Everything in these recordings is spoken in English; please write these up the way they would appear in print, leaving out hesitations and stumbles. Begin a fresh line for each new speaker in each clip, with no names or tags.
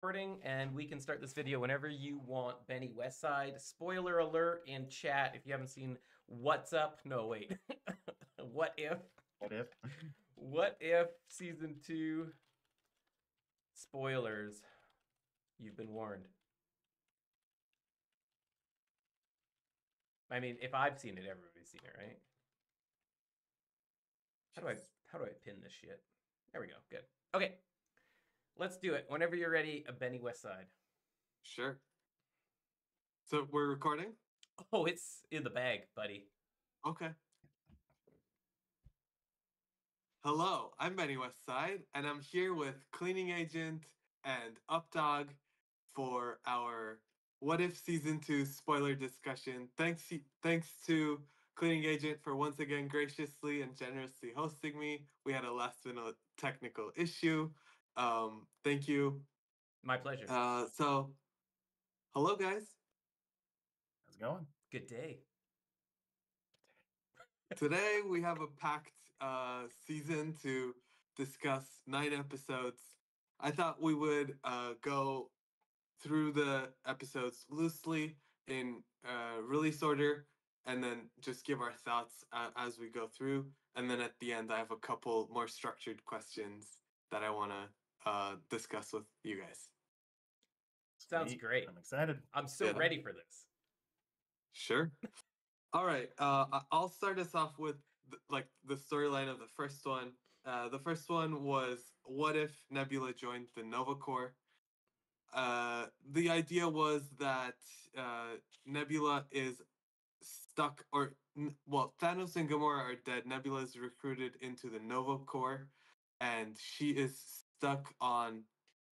Recording, and we can start this video whenever you want. Benny Westside. Spoiler alert in chat if you haven't seen What's Up. No, wait. What if?
What if?
What if season 2 spoilers? You've been warned. I mean, if I've seen it, everybody's seen it, right? How do I pin this shit? There we go. Good. Okay. Let's do it. Whenever you're ready, Benny Westside.
Sure. So we're recording?
Oh, it's in the bag, buddy.
Okay. Hello, I'm Benny Westside, and I'm here with Cleaning Agent and Updog for our What If Season 2 spoiler discussion. Thanks to Cleaning Agent for once again graciously and generously hosting me. We had a last-minute technical issue. Thank you.
My pleasure.
So, hello, guys.
How's it going?
Good day.
Today we have a packed season to discuss 9 episodes. I thought we would go through the episodes loosely in release order and then just give our thoughts as we go through. And then at the end, I have a couple more structured questions that I want to discuss with you guys.
Sounds
Sweet.
great.
I'm excited.
I'm so ready for this.
Sure. All right. I'll start us off with the storyline of the first one. The first one was, what if Nebula joined the Nova Corps? The idea was that Nebula is stuck, Thanos and Gamora are dead. Nebula is recruited into the Nova Corps, and she is stuck on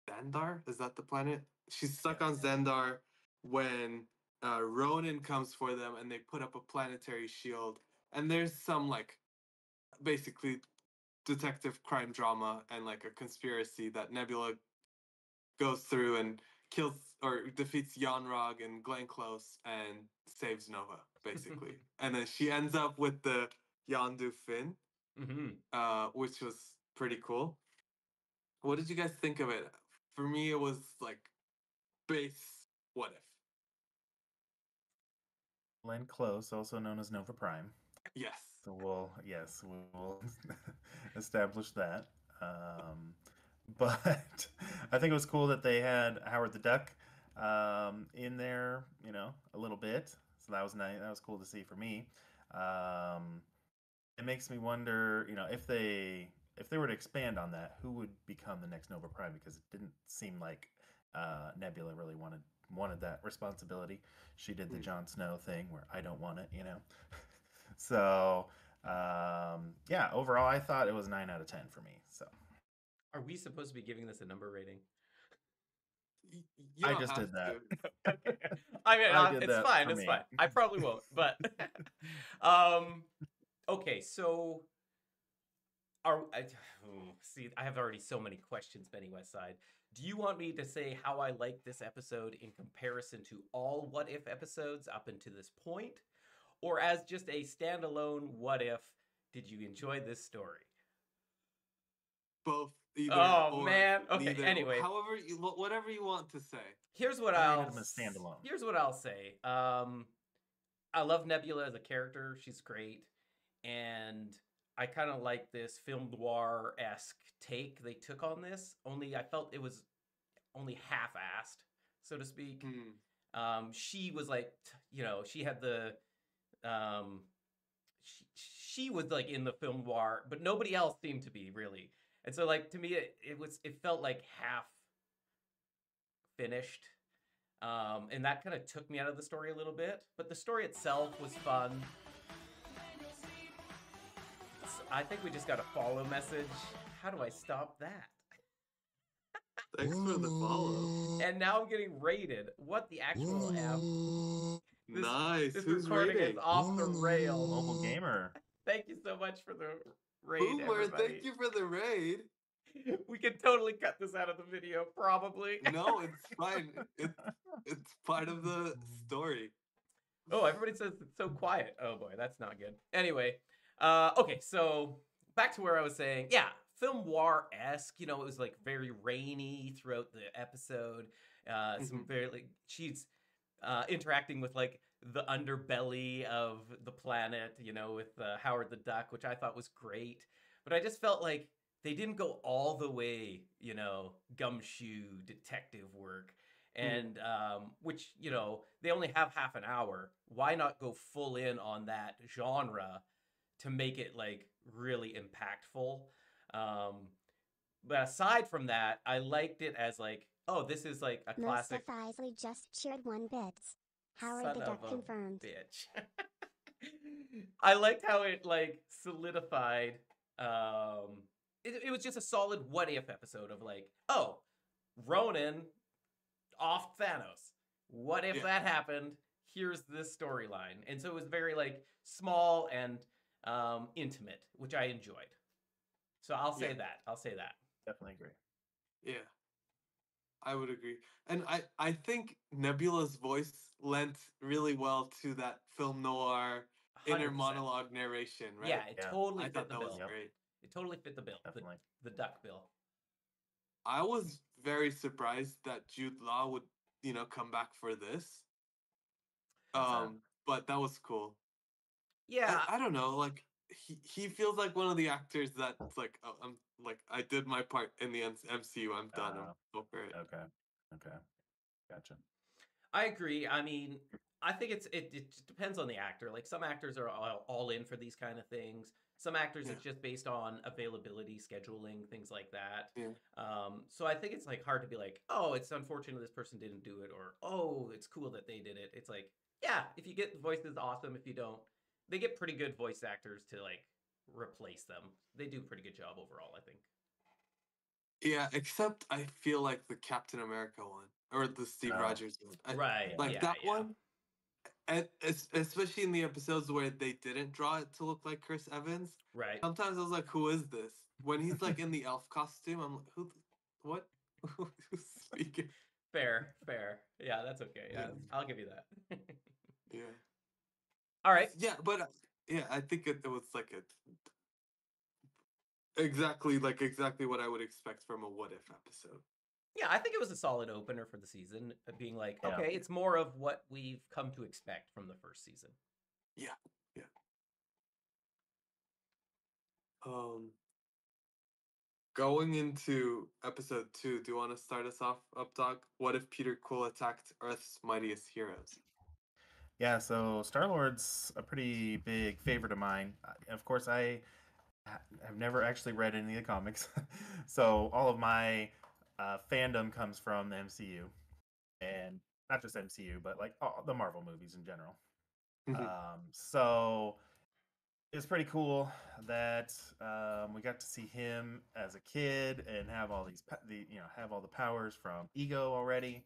Xandar. Is that the planet? She's stuck on Xandar when Ronan comes for them, and they put up a planetary shield. And there's some basically detective crime drama and a conspiracy that Nebula goes through and kills or defeats Yon-Rogg and Glenn Close and saves Nova, basically. And then she ends up with the Yondu Finn, which was pretty cool. What did you guys think of it? For me, it was base what if.
Glenn Close, also known as Nova Prime.
Yes.
So we'll establish that. But I think it was cool that they had Howard the Duck in there, a little bit. So that was nice. That was cool to see for me. It makes me wonder, if they were to expand on that, who would become the next Nova Prime? Because it didn't seem like Nebula really wanted that responsibility. She did the Jon Snow thing where I don't want it, So, yeah, overall, I thought it was 9 out of 10 for me. So,
are we supposed to be giving this a number rating?
I just did that.
I mean, it's fine. It's fine. I probably won't, but okay. So, see, I have already so many questions, Benny Westside. Do you want me to say how I like this episode in comparison to all What If episodes up until this point? Or as just a standalone what if, did you enjoy this story?
Both. Either,
oh man. Okay.
Neither.
Anyway,
whatever you want to say.
Here's what I'll say. I love Nebula as a character. She's great, and I kind of like this film noir-esque take they took on this. Only I felt it was only half-assed, so to speak. She was she had the she was in the film noir, but nobody else seemed to be really. And so to me it felt like half finished. And that kind of took me out of the story a little bit, but the story itself was fun. So I think we just got a follow message. How do I stop that?
Thanks for the follow.
And now I'm getting raided. What the actual F?
Nice.
This
Who's
recording
raiding?
is off the rails.
Mobile Gamer.
Thank you so much for the raid,
Boomer,
everybody.
thank you for the raid.
We can totally cut this out of the video, probably.
No, it's fine. It's part of the story.
Oh, everybody says it's so quiet. Oh boy, that's not good. Anyway, okay, so back to where I was saying. Yeah, film noir-esque. You know, it was like very rainy throughout the episode. Some very like she's interacting with like the underbelly of the planet, you know, with Howard the Duck, which I thought was great. But I just felt like they didn't go all the way, you know, gumshoe detective work. And which, you know, they only have half an hour. Why not go full in on that genre to make it like really impactful? But aside from that, I liked it as like, oh, this is like a classic.
Most of Isley just cheered 1 bit. Howard the Duck confirmed.
Bitch. I liked how it like solidified. It was just a solid what if episode of like, oh, Ronan off Thanos. What if that happened? Here's this storyline. And so it was very like small and intimate, which I enjoyed. So I'll say that.
Definitely agree.
Yeah, I would agree. And I think Nebula's voice lent really well to that film noir 100%. Inner monologue narration, right?
Yeah, it totally
I
fit the
that
bill.
Was great.
It totally fit the bill.
Definitely.
The duck bill.
I was very surprised that Jude Law would, you know, come back for this. But that was cool.
Yeah.
I don't know, like he feels like one of the actors that's like, oh, I'm like, I did my part in the MCU. I'm done. I'm over it.
Okay. Gotcha.
I agree. I mean, I think it just depends on the actor. Like some actors are all in for these kind of things. Some actors it's just based on availability, scheduling, things like that.
Yeah.
So I think it's like hard to be like, oh, it's unfortunate this person didn't do it, or oh, it's cool that they did it. It's like, yeah, if you get the voices, awesome. If you don't, they get pretty good voice actors to like replace them. They do a pretty good job overall, I think.
Yeah, except I feel like the Captain America one or the Steve Rogers one.
Right.
Like that one. And especially in the episodes where they didn't draw it to look like Chris Evans.
Right.
Sometimes I was like, who is this? When he's like in the elf costume, I'm like, who? What? Who's speaking?
Fair. Yeah, that's okay. Yeah, I'll give you that.
Yeah.
All right.
Yeah, but yeah, I think it was like exactly what I would expect from a what if episode.
Yeah, I think it was a solid opener for the season, being like, okay, it's more of what we've come to expect from the first season.
Yeah. Going into episode 2, do you want to start us off, Updog? What if Peter Quill attacked Earth's mightiest heroes?
Yeah, so Star-Lord's a pretty big favorite of mine. Of course, I have never actually read any of the comics, so all of my fandom comes from the MCU, and not just MCU, but like all the Marvel movies in general. So it's pretty cool that we got to see him as a kid and have all have all the powers from Ego already.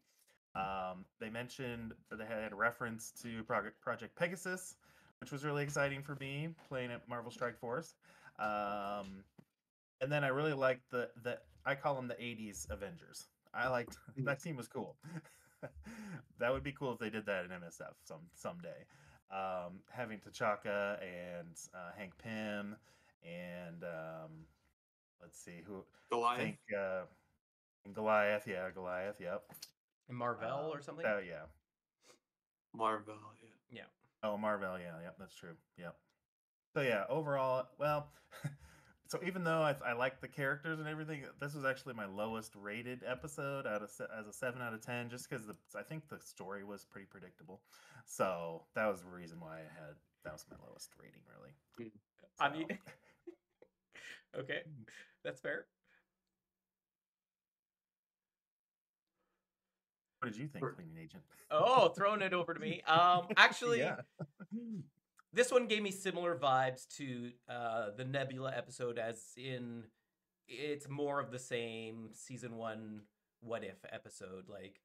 They mentioned that they had a reference to Project Pegasus, which was really exciting for me playing at Marvel Strike Force. And then I really liked the I call them the 80s Avengers. I liked that team was cool. That would be cool if they did that in MSF someday. Having T'Chaka and Hank Pym and let's see who
Goliath.
I think and Goliath, yep.
And Marvel or something?
Oh yeah.
Marvel,
yeah.
Oh, Marvel, yep, that's true. Yep. So yeah, overall, well, so even though I like the characters and everything, this was actually my lowest rated episode as a 7 out of 10, just because I think the story was pretty predictable. So that was the reason why that was my lowest rating, really.
So. I mean, okay, that's fair.
What did you think, Cleaning Agent?
Oh, throwing it over to me. Actually, this one gave me similar vibes to the Nebula episode, as in it's more of the same season 1 what if episode. Like,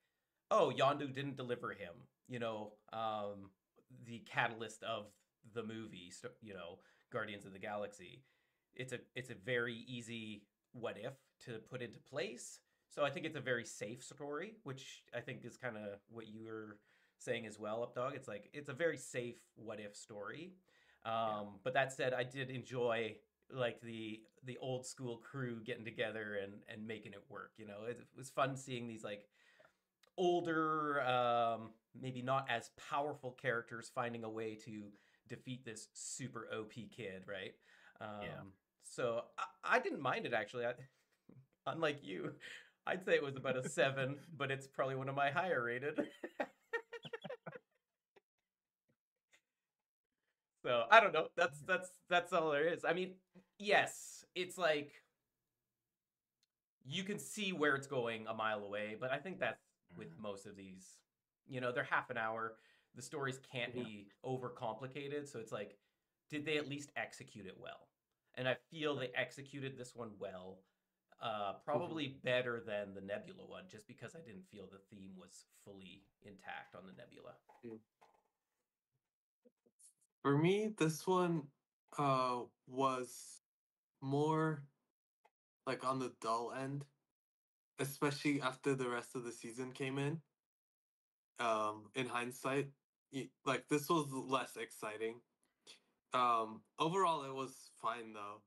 oh, Yondu didn't deliver him, the catalyst of the movie, Guardians of the Galaxy. It's a very easy what if to put into place. So I think it's a very safe story, which I think is kind of what you were saying as well, Updog. It's a very safe what if story. But that said, I did enjoy like the old school crew getting together and making it work. You know, it was fun seeing these like older, maybe not as powerful characters finding a way to defeat this super OP kid, right? So I didn't mind it actually. Unlike you, I'd say it was about a 7, but it's probably one of my higher rated. So I don't know. That's all there is. I mean, yes, it's like you can see where it's going a mile away, but I think that's with most of these. You know, they're half an hour. The stories can't be overcomplicated, so it's like, did they at least execute it well? And I feel they executed this one well. Probably better than the Nebula one, just because I didn't feel the theme was fully intact on the Nebula.
For me, this one was more like on the dull end, especially after the rest of the season came in. In hindsight, like this was less exciting. Overall, it was fine though.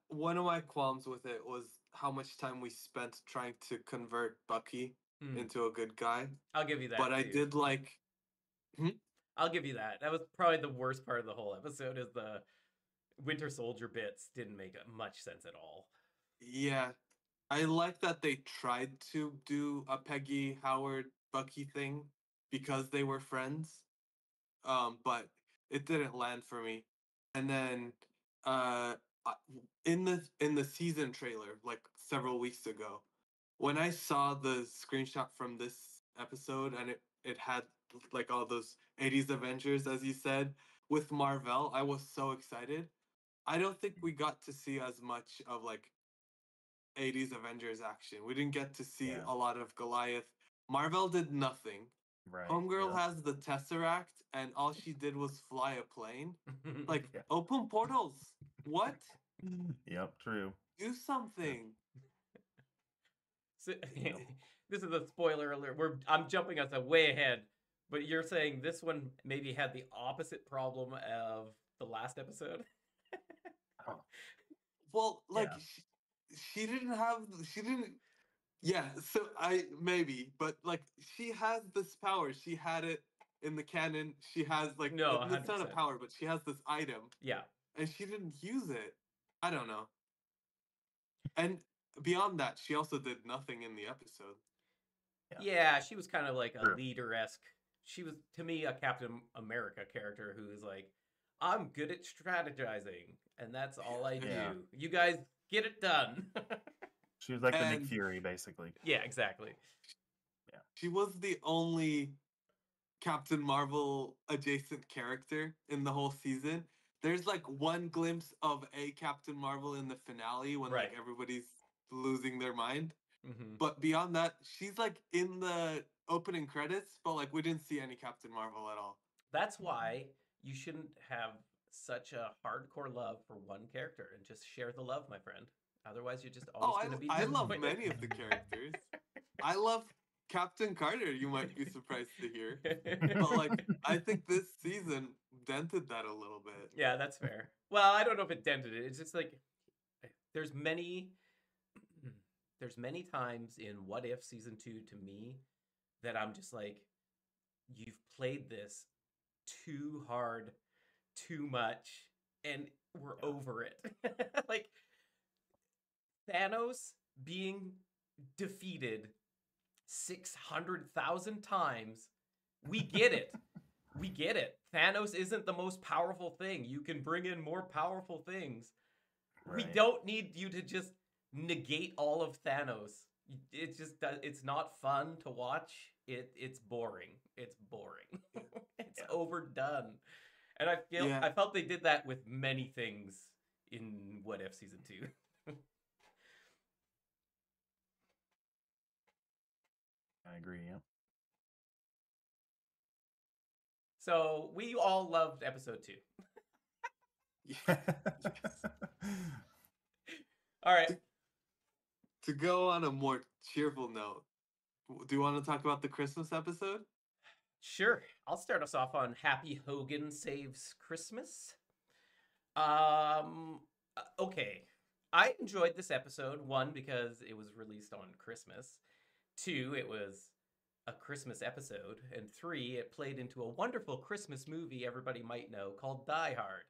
One of my qualms with it was how much time we spent trying to convert Bucky into a good guy.
I'll give you that.
But
too.
I did like.
I'll give you that. That was probably the worst part of the whole episode. Is the Winter Soldier bits didn't make much sense at all.
Yeah, I like that they tried to do a Peggy Howard Bucky thing because they were friends. But it didn't land for me. And then in the season trailer, like several weeks ago, when I saw the screenshot from this episode and it had like all those 80s Avengers, as you said, with Marvel, I was so excited. I don't think we got to see as much of like 80s Avengers action. We didn't get to see a lot of Goliath. Marvel did nothing. Right. Homegirl has the Tesseract, and all she did was fly a plane. Like, open portals. What?
Yep, true.
Do something.
So, this is a spoiler alert. I'm jumping us way ahead, but you're saying this one maybe had the opposite problem of the last episode?
Well, like, she didn't. Yeah, so but like she has this power. She had it in the canon. She has like it's not a power, but she has this item.
Yeah.
And she didn't use it. I don't know. And beyond that, she also did nothing in the episode.
Yeah, she was kind of like a leader-esque. She was, to me, a Captain America character who is like, I'm good at strategizing, and that's all I do. You guys get it done.
She was like the Nick Fury, basically.
Yeah, exactly.
Yeah. She was the only Captain Marvel adjacent character in the whole season. There's like one glimpse of a Captain Marvel in the finale when like everybody's losing their mind.
Mm-hmm.
But beyond that, she's like in the opening credits, but like we didn't see any Captain Marvel at all.
That's why you shouldn't have such a hardcore love for one character and just share the love, my friend. Otherwise, you're just always going to be
I love many of the characters. I love Captain Carter, you might be surprised to hear. But like, I think this season dented that a little bit.
Yeah, that's fair. Well, I don't know if it dented it. It's just like, there's many times in What If Season 2 to me that I'm just like, you've played this too hard, too much, and we're over it. Like, Thanos being defeated 600,000 times, we get it. We get it. Thanos isn't the most powerful thing. You can bring in more powerful things. Right. We don't need you to just negate all of Thanos. It just does. It's not fun to watch. It's boring. It's boring. It's overdone. And I felt they did that with many things in What If Season 2.
I agree, yeah.
So we all loved episode 2. All right.
To go on a more cheerful note, do you want to talk about the Christmas episode?
Sure. I'll start us off on Happy Hogan Saves Christmas. Okay. I enjoyed this episode, one, because it was released on Christmas. Two, it was a Christmas episode. And three, it played into a wonderful Christmas movie everybody might know called Die Hard.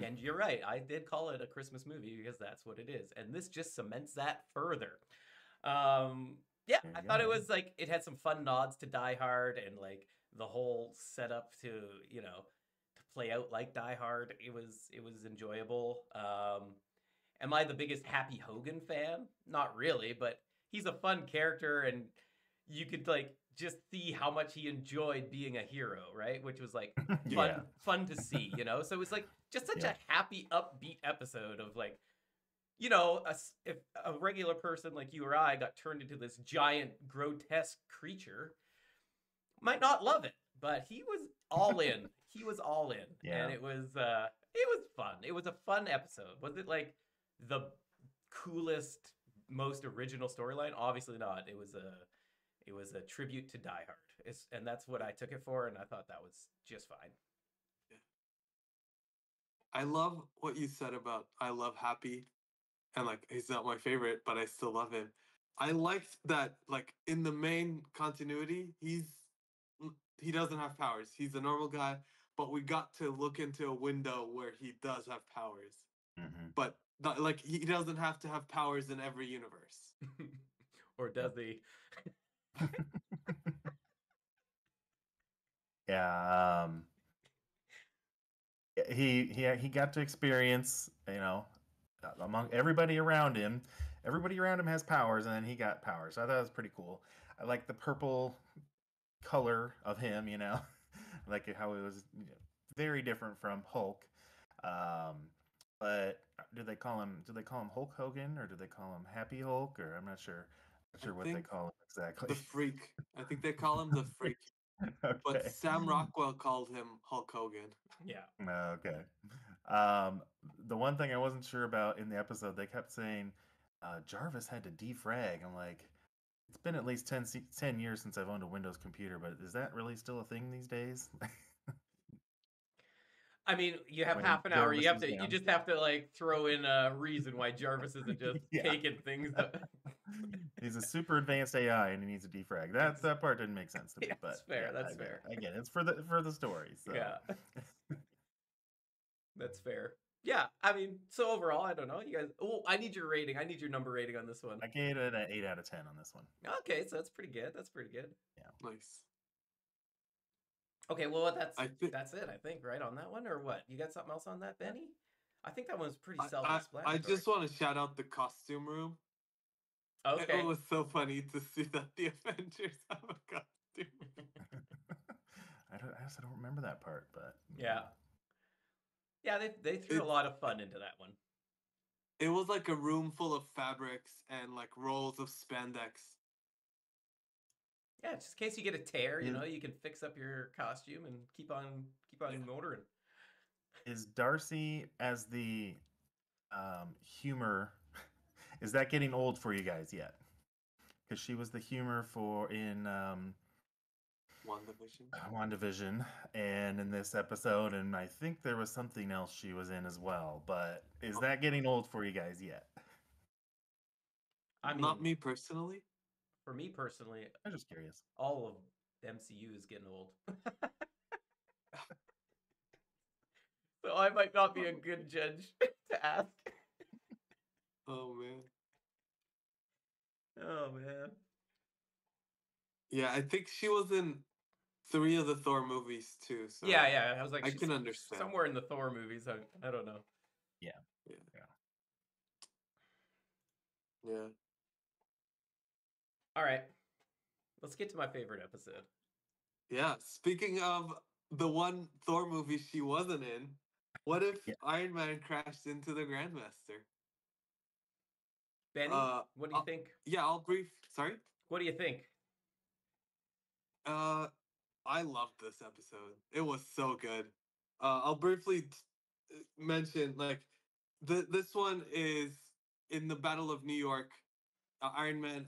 And you're right, I did call it a Christmas movie because that's what it is. And this just cements that further. Yeah, I thought it was like, it had some fun nods to Die Hard and like the whole setup to, to play out like Die Hard. It was enjoyable. Am I the biggest Happy Hogan fan? Not really, but he's a fun character, and you could like just see how much he enjoyed being a hero, right? Which was like fun to see, So it was like just such a happy, upbeat episode of like, if a regular person like you or I got turned into this giant, grotesque creature, might not love it, but he was all in. He was all in, and it was fun. It was a fun episode. Was it like the coolest, most original storyline? Obviously not. It was a tribute to Die Hard, and that's what I took it for, and I thought that was just fine.
I love what you said about I love Happy, and like he's not my favorite, but I still love him. I liked that like in the main continuity, he doesn't have powers. He's a normal guy, but we got to look into a window where he does have powers. But like he doesn't have to have powers in every universe.
Or does he?
Yeah. He got to experience, among everybody around him. Everybody around him has powers, and then he got powers. So I thought it was pretty cool. I like the purple color of him, like how it was very different from Hulk. But do they call him Hulk Hogan, or do they call him Happy Hulk, or I'm not sure what they call him exactly.
The Freak. I think they call him the Freak. Okay. But Sam Rockwell called him Hulk Hogan.
Yeah.
Okay. The one thing I wasn't sure about in the episode, they kept saying Jarvis had to defrag. I'm like, it's been at least 10 years since I've owned a Windows computer, but is that really still a thing these days?
I mean, you have half an hour. You just have to like throw in a reason why Jarvis isn't just taking things.
He's a super advanced AI and he needs a defrag. That part didn't make sense to me. But
that's fair. That's fair.
Again, it's for the story. So.
Yeah. That's fair. Yeah, I mean, so overall, I don't know. You guys, I need your rating. I need your number rating on this one.
I gave it an 8 out of 10 on this one.
Okay, so that's pretty good.
Yeah.
Nice.
Okay, well, that's it, I think, right, on that one? Or what? You got something else on that, Benny? I think that one's pretty self-explanatory.
I just want to shout out the costume room.
Okay.
It was so funny to see that the Avengers have a costume.
I don't remember that part, but...
Yeah. Yeah, they threw a lot of fun into that one.
It was like a room full of fabrics and like rolls of spandex.
Yeah, just in case you get a tear, you can fix up your costume and keep on motoring.
Is Darcy as the humor? Is that getting old for you guys yet? Because she was the humor in WandaVision, and in this episode, and I think there was something else she was in as well. But is that getting old for you guys yet?
I mean,
not me personally.
For me personally,
I'm just curious.
All of MCU is getting old. So I might not be a good judge to ask.
Oh, man. Yeah, I think she was in 3 of the Thor movies, too. So
yeah. I was like,
I can understand.
Somewhere in the Thor movies. I don't know.
Yeah.
All right. Let's get to my favorite episode.
Yeah. Speaking of the one Thor movie she wasn't in, what if Iron Man crashed into the Grandmaster?
Benny, what do you think?
Yeah, I'll brief. Sorry?
What do you think?
I loved this episode. It was so good. I'll briefly mention, like, this one is in the Battle of New York. Iron Man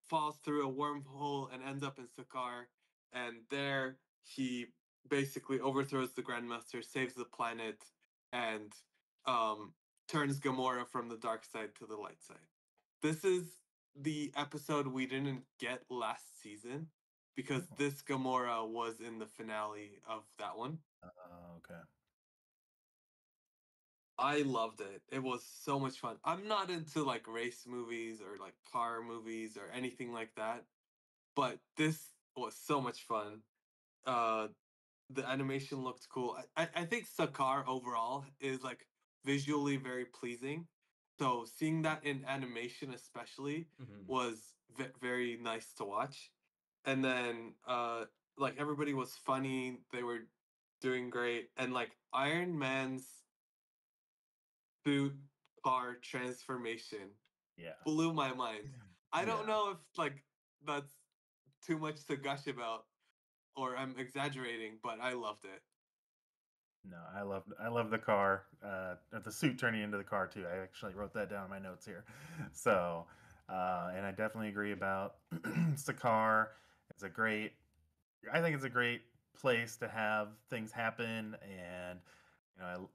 falls through a wormhole and ends up in Sakaar, and there he basically overthrows the Grandmaster, saves the planet, and turns Gamora from the dark side to the light side. This is the episode we didn't get last season because this Gamora was in the finale of that one.
Okay.
I loved it. It was so much fun. I'm not into like race movies or like car movies or anything like that, but this was so much fun. Uh, the animation looked cool. I think Sakar overall is like visually very pleasing. So seeing that in animation especially was very nice to watch. And then like everybody was funny. They were doing great. And like Iron Man's suit car transformation blew my mind. I don't know if like that's too much to gush about or I'm exaggerating, but I loved it.
No, I love the car, the suit turning into the car too. I actually wrote that down in my notes here. So, and I definitely agree about Sakar. It's a great, I think it's a great place to have things happen, and you know,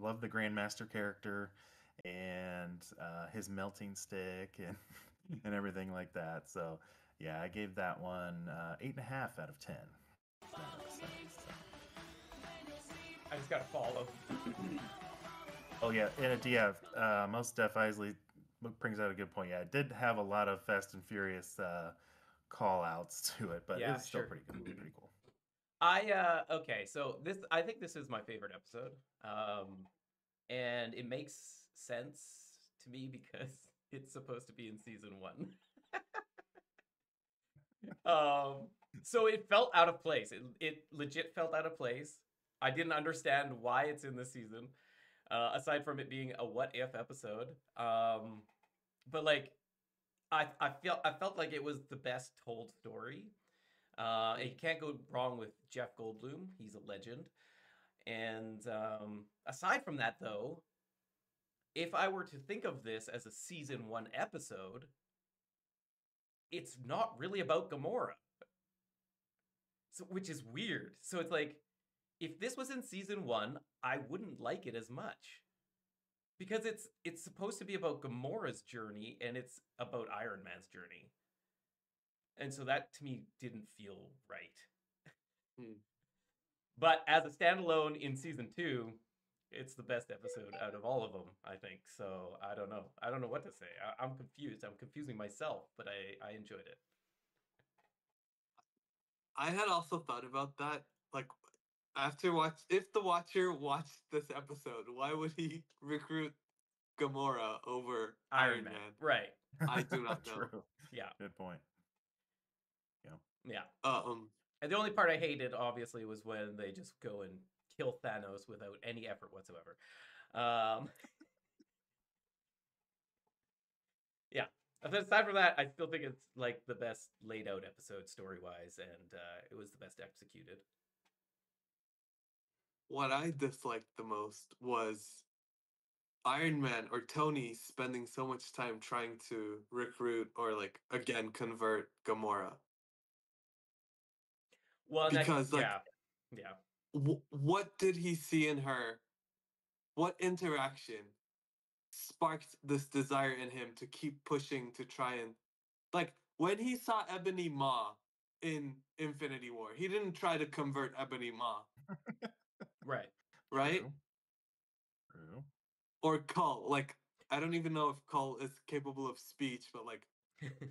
love the Grandmaster character and his melting stick and and everything like that. So, yeah, I gave that one 8.5 out of 10.
I just gotta follow.
Oh yeah, and most Def Isley brings out a good point. Yeah, it did have a lot of Fast and Furious call outs to it, but it was still pretty good, pretty cool.
Okay, so I think this is my favorite episode. And it makes sense to me because it's supposed to be in season 1. So it felt out of place. It legit felt out of place. I didn't understand why it's in this season, aside from it being a what if episode. But like, I felt like it was the best told story. You can't go wrong with Jeff Goldblum. He's a legend. And aside from that, though, if I were to think of this as a season 1 episode, it's not really about Gamora. So, which is weird. So it's like, if this was in season 1, I wouldn't like it as much. Because it's supposed to be about Gamora's journey, and it's about Iron Man's journey. And so that, to me, didn't feel right. But as a standalone in season 2, it's the best episode out of all of them, I think. So I don't know. I don't know what to say. I'm confused. I'm confusing myself, but I enjoyed it.
I had also thought about that. Like, if the watcher watched this episode, why would he recruit Gamora over Iron Man?
Right.
I do not know.
True.
Yeah.
Good point.
Yeah.
And
the only part I hated, obviously, was when they just go and kill Thanos without any effort whatsoever. Yeah. Aside from that, I still think it's like the best laid out episode story-wise, and it was the best executed.
What I disliked the most was Iron Man or Tony spending so much time trying to recruit or like again convert Gamora.
Well,
because
yeah.
What did he see in her? What interaction sparked this desire in him to keep pushing to try and like when he saw Ebony Maw in Infinity War, he didn't try to convert Ebony Maw.
Right.
Right?
True.
Or Cull. Like, I don't even know if Cull is capable of speech, but like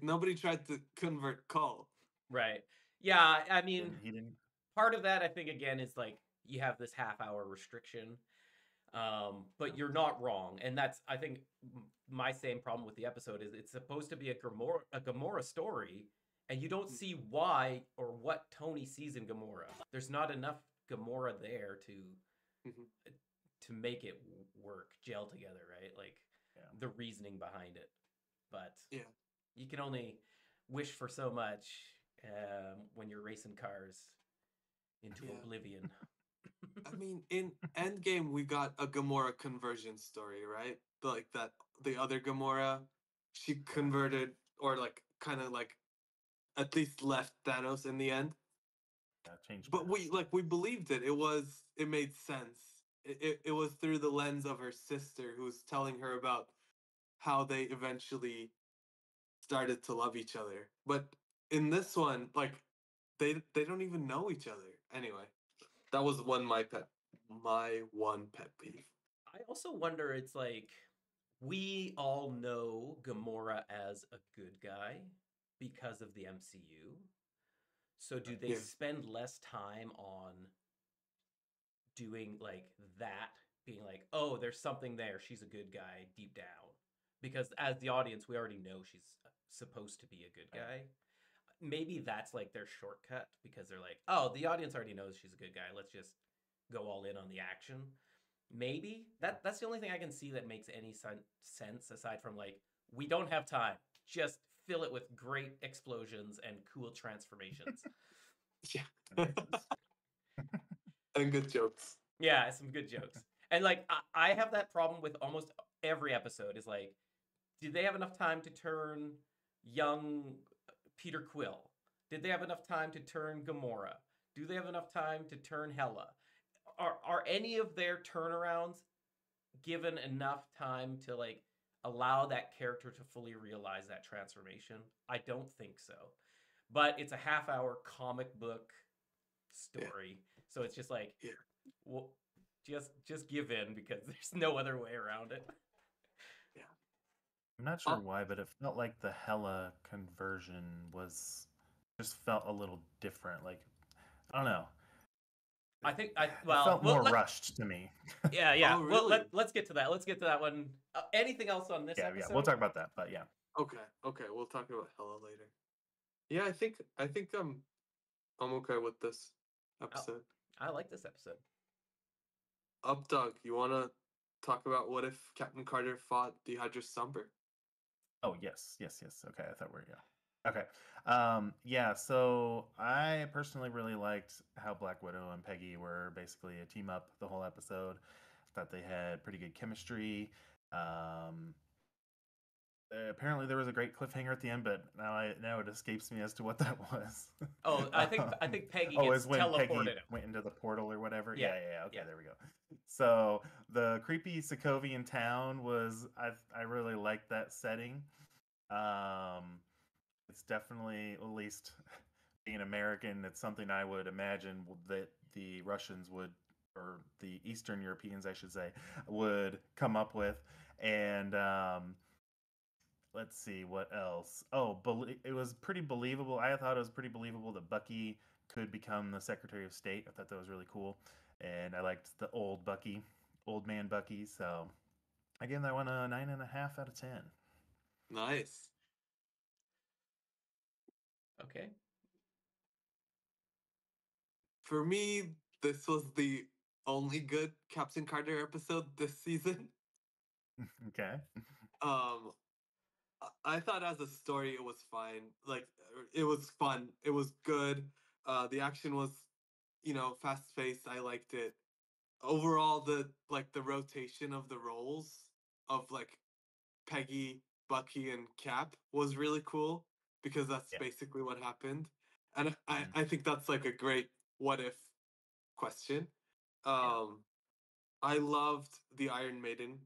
nobody tried to convert Cull.
Right. Yeah, I mean,
he didn't.
Part of that, I think, again, is like you have this half-hour restriction. But you're not wrong, and that's, I think, my same problem with the episode is it's supposed to be a Gamora story, and you don't see why or what Tony sees in Gamora. There's not enough Gamora there to make it work, gel together, right? Like the reasoning behind it. But you can only wish for so much when you're racing cars into oblivion.
I mean, in Endgame, we got a Gamora conversion story, right? Like that, the other Gamora, she converted or like kind of like at least left Thanos in the end.
Yeah, changed.
But we believed it. It made sense. it was through the lens of her sister, who was telling her about how they eventually started to love each other. But in this one, like they don't even know each other. Anyway, that was my one pet peeve.
I also wonder, it's like, we all know Gamora as a good guy because of the MCU. So do they spend less time on doing like that, being like, oh, there's something there, she's a good guy deep down? Because as the audience, we already know she's supposed to be a good guy. Maybe that's like their shortcut, because they're like, oh, the audience already knows she's a good guy, let's just go all in on the action. Maybe that's the only thing I can see that makes any sense, aside from like, we don't have time, just fill it with great explosions and cool transformations.
Yeah. And good jokes.
Yeah, some good jokes. And like, I have that problem with almost every episode, is like, did they have enough time to turn young Peter Quill? Did they have enough time to turn Gamora? Do they have enough time to turn Hela? Are any of their turnarounds given enough time to like allow that character to fully realize that transformation? I don't think so. But it's a half-hour comic book story, so it's just like, well, just give in, because there's no other way around it.
Yeah.
I'm not sure why, but it felt like the Hela conversion just felt a little different. Like, I don't know.
I think
it felt more rushed to me.
Yeah.
Oh, really?
Well, let's get to that. Let's get to that one. Anything else on this episode?
Yeah, we'll talk about that. But yeah.
Okay, we'll talk about Hela later. Yeah, I think I'm okay with this episode.
I like this episode.
Updog, you want to talk about what if Captain Carter fought the Hydra Stomper?
Oh, yes. Okay, I thought we were, yeah. Okay. Yeah, so I personally really liked how Black Widow and Peggy were basically a team up the whole episode. Thought they had pretty good chemistry. Apparently there was a great cliffhanger at the end, but now it escapes me as to what that was.
Oh, I think Peggy gets
when
teleported.
Peggy went into the portal or whatever. Yeah. Okay,
Yeah.
there we go. So the creepy Sokovian town was, I really liked that setting. It's definitely, at least being American, it's something I would imagine that the Russians would, or the Eastern Europeans, I should say, would come up with. And let's see what else. Oh, it was pretty believable. I thought it was pretty believable that Bucky could become the Secretary of State. I thought that was really cool, and I liked the old man Bucky. So I gave that one a 9.5 out of 10.
Nice.
Okay.
For me, this was the only good Captain Carter episode this season.
Okay.
I thought as a story it was fine. Like, it was fun. It was good. The action was, fast paced. I liked it. Overall, the rotation of the roles of like Peggy, Bucky, and Cap was really cool, because that's basically what happened. And I think that's like a great what if question. I loved the Iron Maiden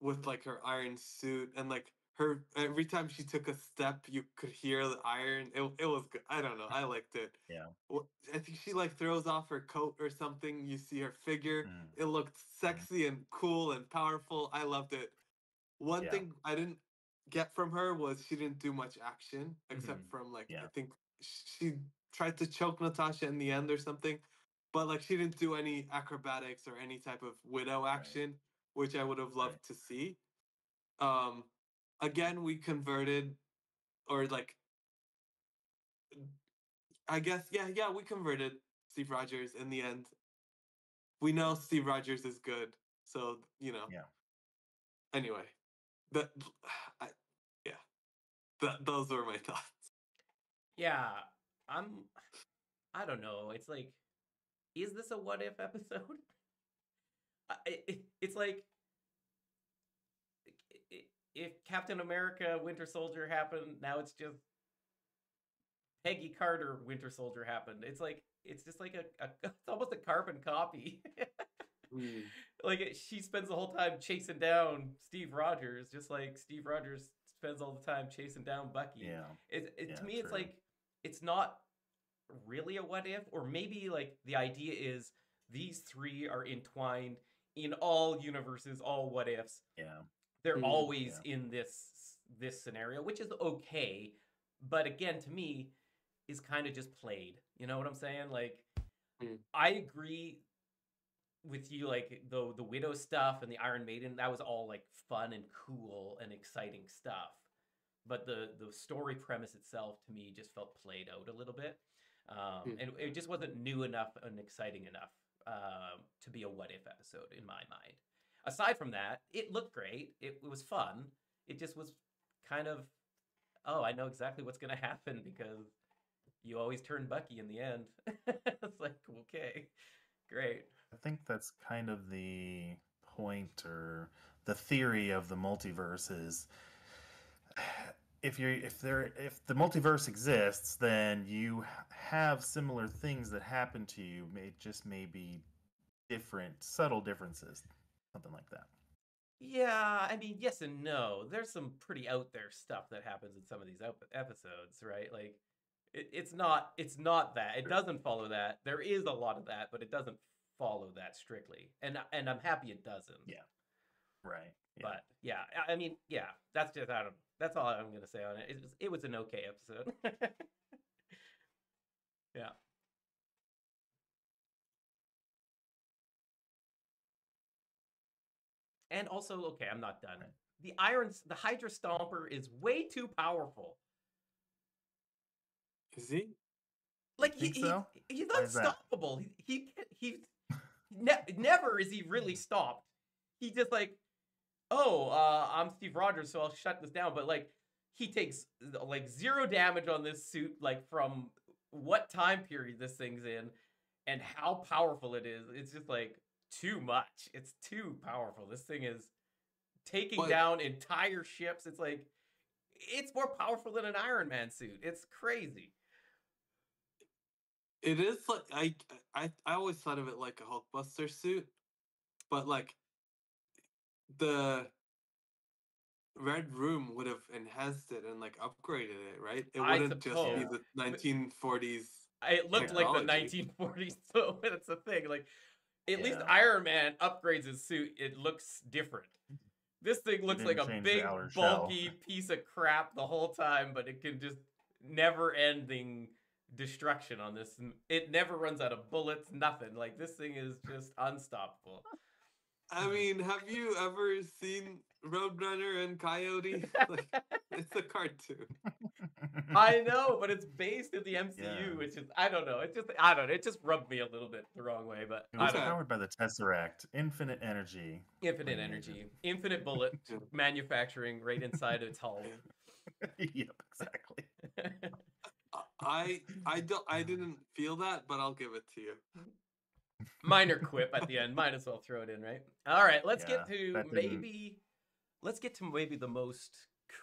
with like her iron suit, and like her, every time she took a step you could hear the iron. It was good. I don't know, I liked it.
Yeah.
I think she like throws off her coat or something, you see her figure. It looked sexy and cool and powerful. I loved it. One thing I didn't get from her was she didn't do much action, except from like, I think she tried to choke Natasha in the end or something, but like she didn't do any acrobatics or any type of widow action, which I would have loved to see. Again, we converted, or like, I guess, we converted Steve Rogers in the end. We know Steve Rogers is good, so
Yeah.
Anyway, those were my thoughts.
Yeah, I don't know. It's like, is this a what if episode? It's like, if Captain America Winter Soldier happened, now it's just Peggy Carter Winter Soldier happened. It's like, it's just like it's almost a carbon copy. Like she spends the whole time chasing down Steve Rogers, just like Steve Rogers spends all the time chasing down Bucky.
Yeah.
To me, it's like it's not really a what if, or maybe like the idea is these three are entwined in all universes, all what ifs.
Yeah.
They're always in this scenario, which is okay, but again, to me, is kind of just played. You know what I'm saying? Like, I agree with you, like the Widow stuff and the Iron Maiden, that was all like fun and cool and exciting stuff. But the story premise itself to me just felt played out a little bit. And it just wasn't new enough and exciting enough to be a what if episode in my mind. Aside from that, it looked great. It was fun. It just was kind of, oh, I know exactly what's going to happen because you always turn Bucky in the end. It's like, okay, great.
I think that's kind of the point or the theory of the multiverse is if the multiverse exists, then you have similar things that happen to you. May be different, subtle differences, something like that.
Yeah, I mean, yes and no. There's some pretty out there stuff that happens in some of these episodes, right? Like, it's not that. It doesn't follow that. There is a lot of that, but it doesn't follow that strictly. And I'm happy it doesn't.
Yeah. Right. Yeah.
But yeah, I mean, yeah, that's just that's all I'm gonna say on it. It was an okay episode. Yeah. And also, okay, I'm not done. The Hydra Stomper is way too powerful.
Is he?
Like he's unstoppable. Never is he really stopped. He just like, oh, I'm Steve Rogers, so I'll shut this down. But like, he takes like 0 damage on this suit, like from what time period this thing's in, and how powerful it is. It's just like too much. It's too powerful. This thing is taking down entire ships. It's like, it's more powerful than an Iron Man suit. It's crazy.
It is like I always thought of it like a Hulkbuster suit, but like the Red Room would have enhanced it and like upgraded it, right? It wouldn't just be the 1940s.
It looked like the 1940s, so that's the thing. Like, at least Iron Man upgrades his suit. It looks different. This thing looks like a big, bulky piece of crap the whole time, but it can just never-ending destruction on this. It never runs out of bullets, nothing. Like, this thing is just unstoppable.
I mean, have you ever seen Roadrunner and Coyote? Like, it's a cartoon.
I know, but it's based in the MCU, which is, I don't know. It just rubbed me a little bit the wrong way, but
it was powered by the Tesseract. Infinite energy.
Infinite bullet manufacturing right inside its hull.
Yep, exactly.
I didn't feel that, but I'll give it to you.
Minor quip at the end. Might as well throw it in, right? All right, let's get to maybe the most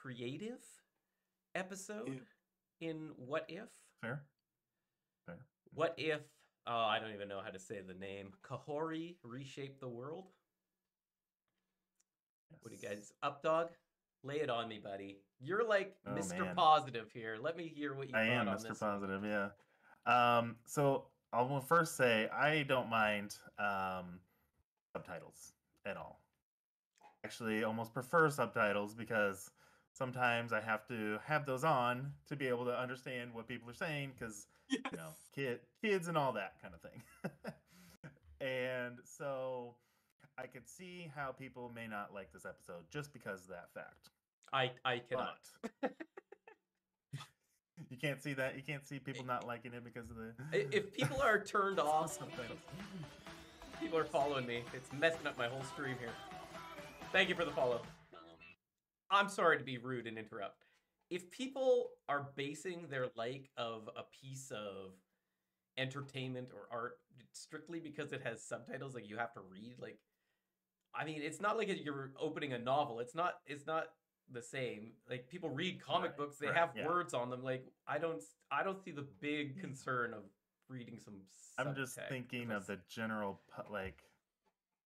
creative episode in What If.
Fair.
What if? Oh, I don't even know how to say the name. Kahori reshaped the world. Yes. What do you guys? Updog, lay it on me, buddy. You're like Mr. Positive here. Let me hear what you thought on this. I am
Mr. Positive. Yeah. So I will first say I don't mind subtitles at all. Actually, almost prefer subtitles because sometimes I have to have those on to be able to understand what people are saying because, you know, kids and all that kind of thing. And so I could see how people may not like this episode just because of that fact.
I cannot.
You can't see that. You can't see people not liking it because of the.
If people are turned off subtitles, people are following me. It's messing up my whole stream here. Thank you for the follow. I'm sorry to be rude and interrupt. If people are basing their like of a piece of entertainment or art strictly because it has subtitles, like you have to read, like, I mean, it's not like you're opening a novel. It's not the same. Like, people read comic books, they have words on them. Like, I don't see the big concern of reading some subtext.
I'm just thinking of the general, like,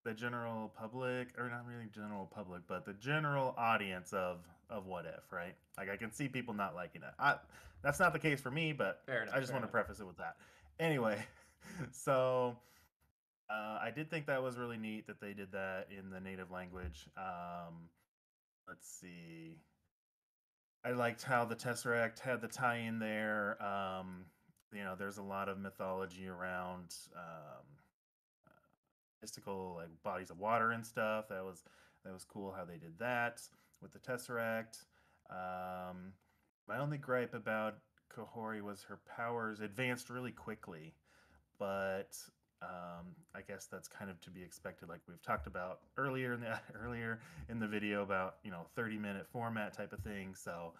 the general public, or not really general public, but the general audience of What If, right? Like I can see people not liking it. That's not the case for me, but
Fair enough.
I just want to preface it with that. Anyway, so I did think that was really neat that they did that in the native language. Let's see. I liked how the Tesseract had the tie-in there. There's a lot of mythology around mystical like bodies of water and stuff. That was cool how they did that with the Tesseract. My only gripe about Kahori was her powers advanced really quickly, but I guess that's kind of to be expected. Like we've talked about earlier in the video about 30-minute format type of thing. So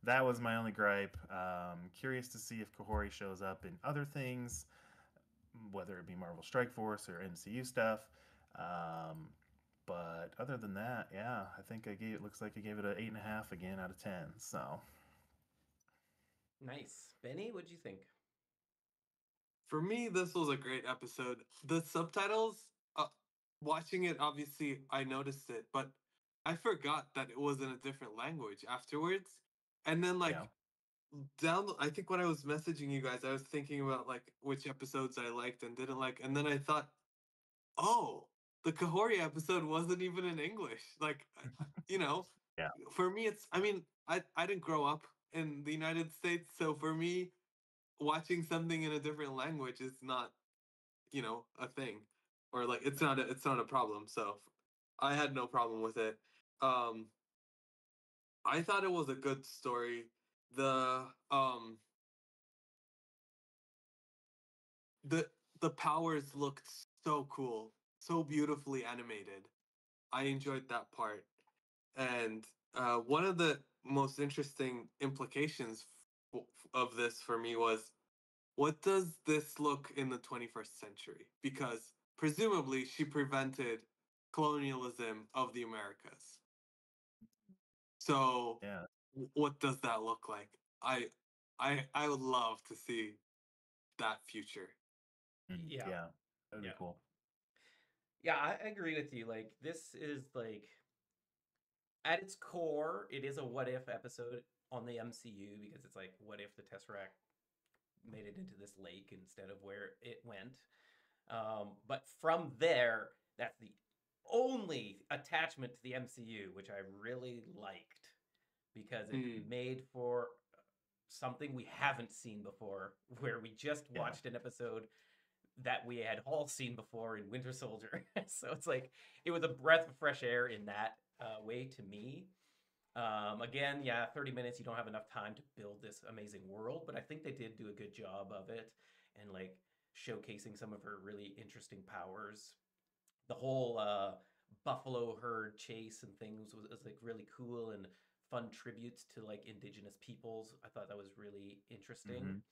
that was my only gripe. Curious to see if Kahori shows up in other things, whether it be Marvel Strike Force or MCU stuff. But other than that, yeah, I think it looks like I gave it an 8.5 again out of 10. So
nice. Benny, what'd you think?
For me, this was a great episode. The subtitles, watching it, obviously, I noticed it, but I forgot that it was in a different language afterwards. And then, like, I think when I was messaging you guys, I was thinking about, like, which episodes I liked and didn't like. And then I thought, oh, the Kahori episode wasn't even in English. Like,
yeah,
for me, I didn't grow up in the United States. So for me, watching something in a different language is not a thing, or like it's not a problem. So I had no problem with it. I thought it was a good story. The um the the powers looked so cool, so beautifully animated. I enjoyed that part. And one of the most interesting implications of this for me was, what does this look in the 21st century? Because presumably she prevented colonialism of the Americas. So
yeah,
what does that look like? I would love to see that future.
Yeah.
yeah, that'd be cool.
Yeah, I agree with you. Like, this is like, at its core, it is a what if episode on the MCU because it's like, what if the Tesseract made it into this lake instead of where it went? But from there, that's the only attachment to the MCU, which I really liked because it made for something we haven't seen before, where we just watched an episode that we had all seen before in Winter Soldier. So it's like it was a breath of fresh air in that way to me. Again, yeah, 30 minutes, you don't have enough time to build this amazing world, but I think they did do a good job of it and like showcasing some of her really interesting powers. The whole buffalo herd chase and things was like really cool and fun tributes to like indigenous peoples. I thought that was really interesting.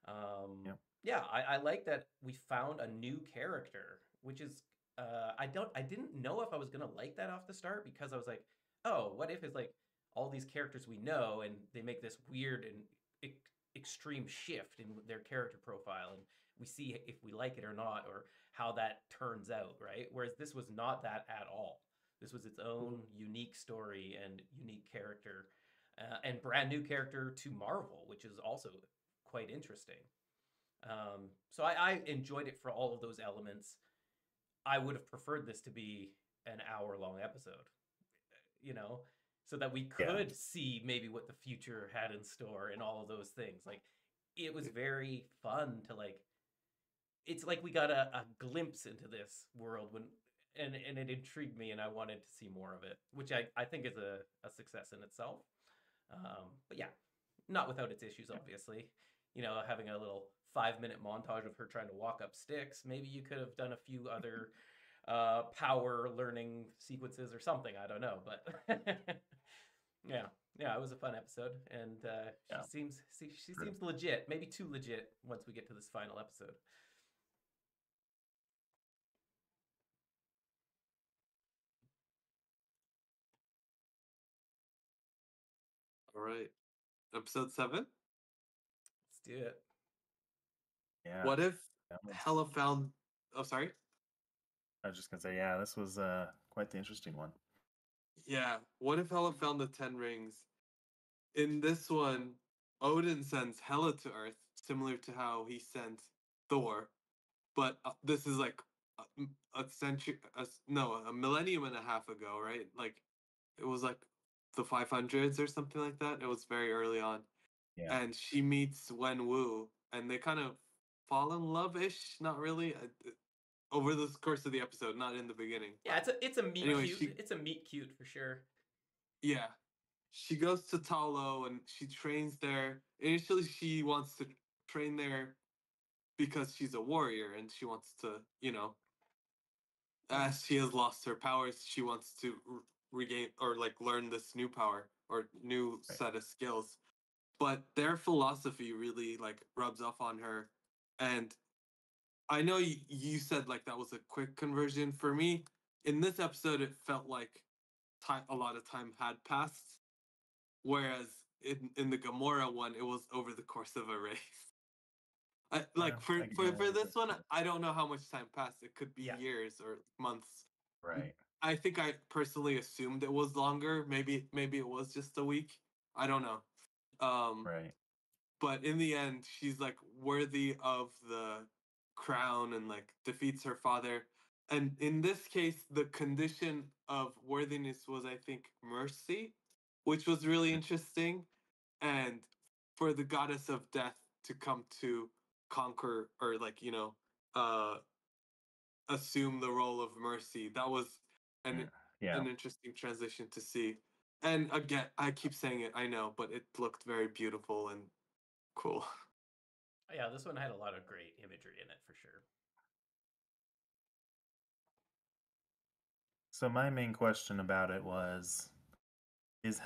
Yep.
Yeah, I like that we found a new character, which is I didn't know if I was gonna like that off the start because I was like, oh, what if it's like all these characters we know and they make this weird and extreme shift in their character profile and we see if we like it or not or how that turns out, right? Whereas this was not that at all. This was its own unique story and unique character, and brand new character to Marvel, which is also quite interesting. So I enjoyed it for all of those elements. I would have preferred this to be an hour-long episode, you know, so that we could see maybe what the future had in store and all of those things. Like, it was very fun to like. It's like we got a glimpse into this world and it intrigued me and I wanted to see more of it, which I think is a success in itself. But yeah, not without its issues, obviously. Having a little 5-minute montage of her trying to walk up sticks. Maybe you could have done a few other power learning sequences or something. I don't know, but yeah, it was a fun episode, and she seems legit. Maybe too legit once we get to this final episode.
All right, episode 7.
Let's do it.
Yeah.
What if Hella found? Oh, sorry.
I was just gonna say, yeah, this was quite the interesting one.
Yeah. What if Hela found the 10 rings? In this one, Odin sends Hela to Earth, similar to how he sent Thor. But this is like a century, no, a millennium and a half ago, right? Like it was like the 500s or something like that. It was very early on.
Yeah.
And she meets Wen Wu, and they kind of fall in love-ish, not really, over the course of the episode, not in the beginning.
Yeah, it's a meet anyway, cute. It's a meet cute for sure.
Yeah. She goes to Ta Lo and she trains there. Initially, she wants to train there because she's a warrior and she wants to, as she has lost her powers, she wants to regain or like learn this new power or new set of skills. But their philosophy really like rubs off on her. And I know you said like that was a quick conversion. For me, in this episode, it felt like a lot of time had passed. Whereas in the Gamora one, it was over the course of a race. For this one, I don't know how much time passed. It could be years or months.
Right.
I think I personally assumed it was longer. Maybe it was just a week. I don't know.
Right.
But in the end, she's like worthy of the crown and like defeats her father. And in this case, the condition of worthiness was, I think, mercy, which was really interesting. And for the goddess of death to come to conquer or like, assume the role of mercy. That was an interesting transition to see. And again, I keep saying it, I know, but it looked very beautiful and cool.
Yeah, this one had a lot of great imagery in it for sure.
So my main question about it was, is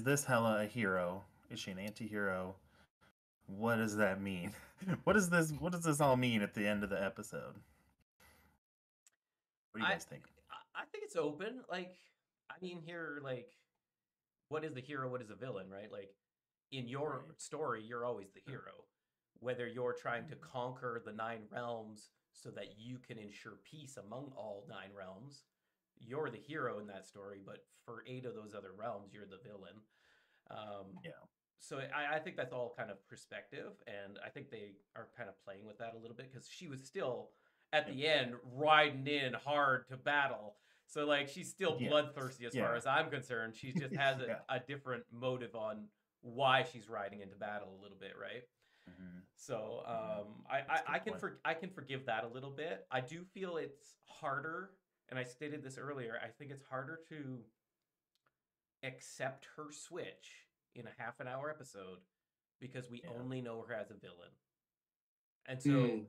this Hela a hero? Is she an anti-hero? What does that mean? What does this all mean at the end of the episode? What do you guys think?
I think it's open. Like, I mean, here, like, what is the hero? What is a villain, right? Like, in your story, you're always the hero. Whether you're trying to conquer the 9 realms so that you can ensure peace among all 9 realms, you're the hero in that story. But for 8 of those other realms, you're the villain. So I think that's all kind of perspective, and I think they are kind of playing with that a little bit because she was still at the end riding in hard to battle. So like she's still bloodthirsty as far as I'm concerned. She just has a different motive on why she's riding into battle a little bit, right? Mm-hmm. So I can forgive that a little bit. I do feel it's harder, and I stated this earlier. I think it's harder to accept her switch in a half an hour episode because we only know her as a villain. And so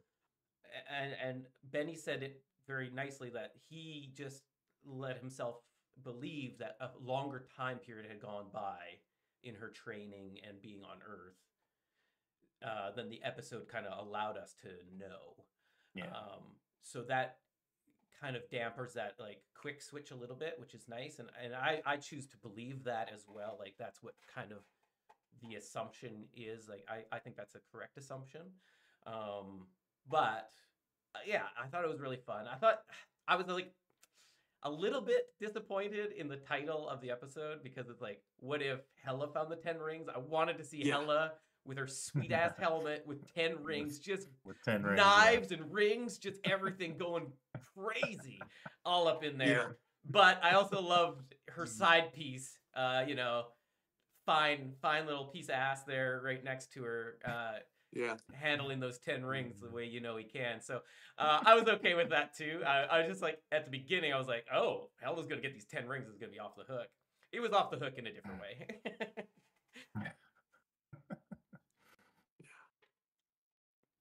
and Benny said it very nicely that he just let himself believe that a longer time period had gone by in her training and being on Earth than the episode kind of allowed us to know. So that kind of dampers that like quick switch a little bit, which is nice. And I choose to believe that as well. Like that's what kind of the assumption is. Like I think that's a correct assumption. But yeah, I thought it was really fun. I was like a little bit disappointed in the title of the episode because it's like, what if Hela found the 10 rings? I wanted to see Hela with her sweet ass helmet with 10 rings, just with 10 knives and rings, just everything going crazy all up in there. Yeah. But I also loved her side piece, fine little piece of ass there right next to her. Handling those 10 rings the way he can. So I was okay with that too. I was just like, at the beginning, I was like, oh, Hela's going to get these 10 rings. It's going to be off the hook. It was off the hook in a different way.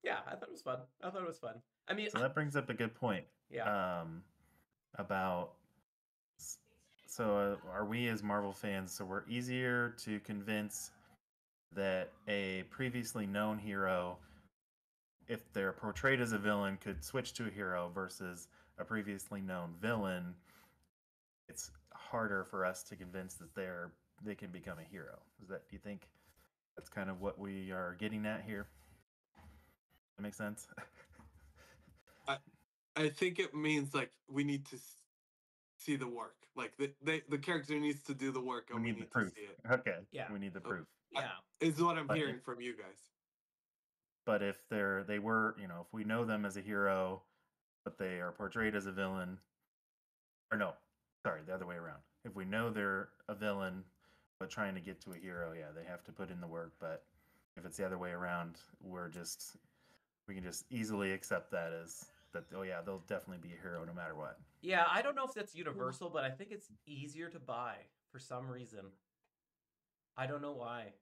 Yeah, I thought it was fun. I mean,
so that brings up a good point.
Yeah.
About, so are we as Marvel fans, so we're easier to convince that a previously known hero, if they're portrayed as a villain, could switch to a hero versus a previously known villain, it's harder for us to convince that they can become a hero. Do you think that's kind of what we are getting at here? That makes sense?
I think it means like we need to see the work. Like the character needs to do the work, and we need to see it.
Okay.
Yeah.
We need the proof.
Yeah.
Is what I'm hearing from you guys.
But if they were, if we know them as a hero, but they are portrayed as a villain, or no, sorry, the other way around. If we know they're a villain but trying to get to a hero, yeah, they have to put in the work. But if it's the other way around, we can just easily accept that as that. Oh yeah, they'll definitely be a hero no matter what.
Yeah, I don't know if that's universal, but I think it's easier to buy for some reason. I don't know why.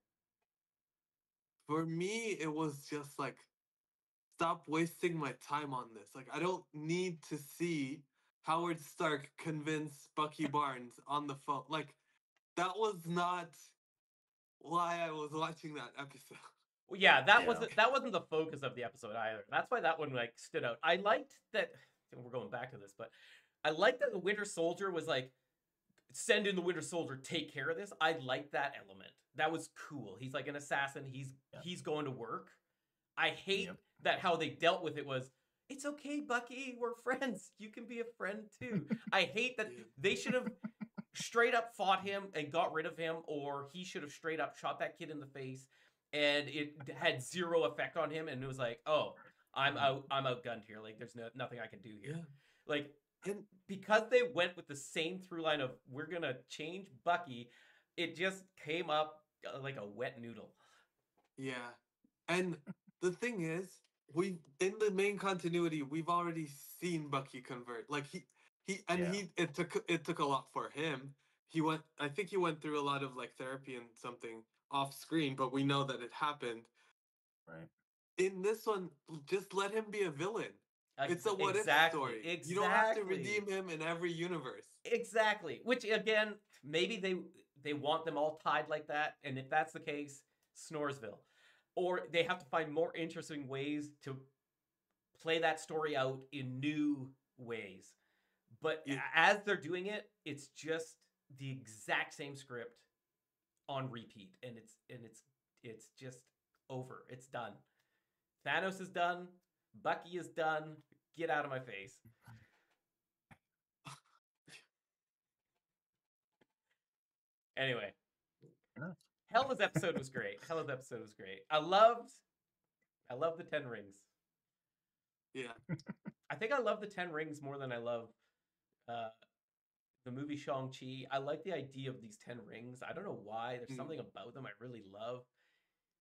For me, it was just like, stop wasting my time on this. Like, I don't need to see Howard Stark convince Bucky Barnes on the phone. Like, that was not why I was watching that episode.
Well, yeah, that wasn't the focus of the episode either. That's why that one like stood out. I liked that. We're going back to this, but I liked that the Winter Soldier was like, send in the Winter Soldier, take care of this. I liked that element. That was cool. He's like an assassin. He's going to work. I hate that how they dealt with it was, it's okay, Bucky, we're friends. You can be a friend too. I hate that they should have straight up fought him and got rid of him, or he should have straight up shot that kid in the face, and it had zero effect on him, and it was like, oh, I'm outgunned here. Like, there's nothing I can do here. Yeah. Like, and because they went with the same through line of, we're going to change Bucky, it just came up like a wet noodle.
Yeah. And the thing is, in the main continuity, we've already seen Bucky convert. Like it took a lot for him. I think he went through a lot of like therapy and something off screen, but we know that it happened.
Right.
In this one, just let him be a villain. It's a what if story.
Exactly.
You don't have to redeem him in every universe.
Exactly. Which again, maybe they want them all tied like that, and if that's the case, Snoresville. Or they have to find more interesting ways to play that story out in new ways. But as they're doing it, it's just the exact same script on repeat, and it's just over. It's done. Thanos is done. Bucky is done. Get out of my face. Anyway, Hella's episode was great. I loved the 10 rings.
Yeah.
I think I love the 10 rings more than I love the movie Shang-Chi. I like the idea of these 10 rings. I don't know why. There's something about them I really love.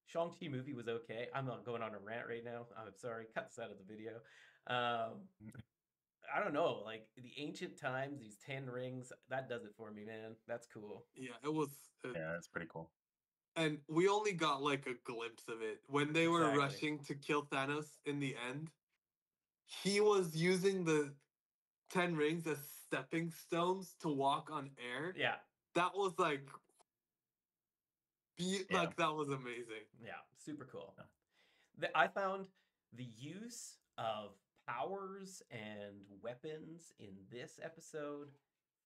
Shang-Chi movie was okay. I'm not going on a rant right now. I'm sorry. Cut this out of the video. I don't know. Like, the ancient times, these 10 rings, that does it for me, man. That's cool.
Yeah, it was.
Yeah, it's pretty cool.
And we only got like a glimpse of it. When they were rushing to kill Thanos in the end, he was using the 10 rings as stepping stones to walk on air.
Yeah.
That was like that was amazing.
Yeah, super cool. Yeah. I found the use of powers and weapons in this episode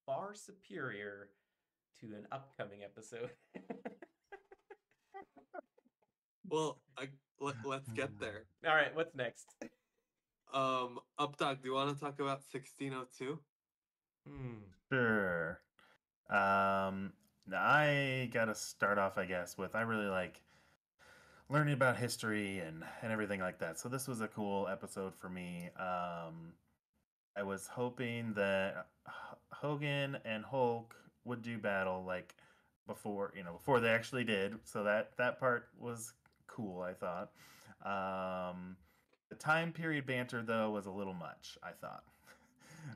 far superior to an upcoming episode.
Well, let's get there.
All right, what's next?
Updog, do you want to talk about 1602?
Sure. I gotta start off, I guess, with I really like learning about history and everything like that. So this was a cool episode for me. I was hoping that Hogan and Hulk would do battle like before they actually did. So that part was cool, I thought. The time period banter though was a little much, I thought,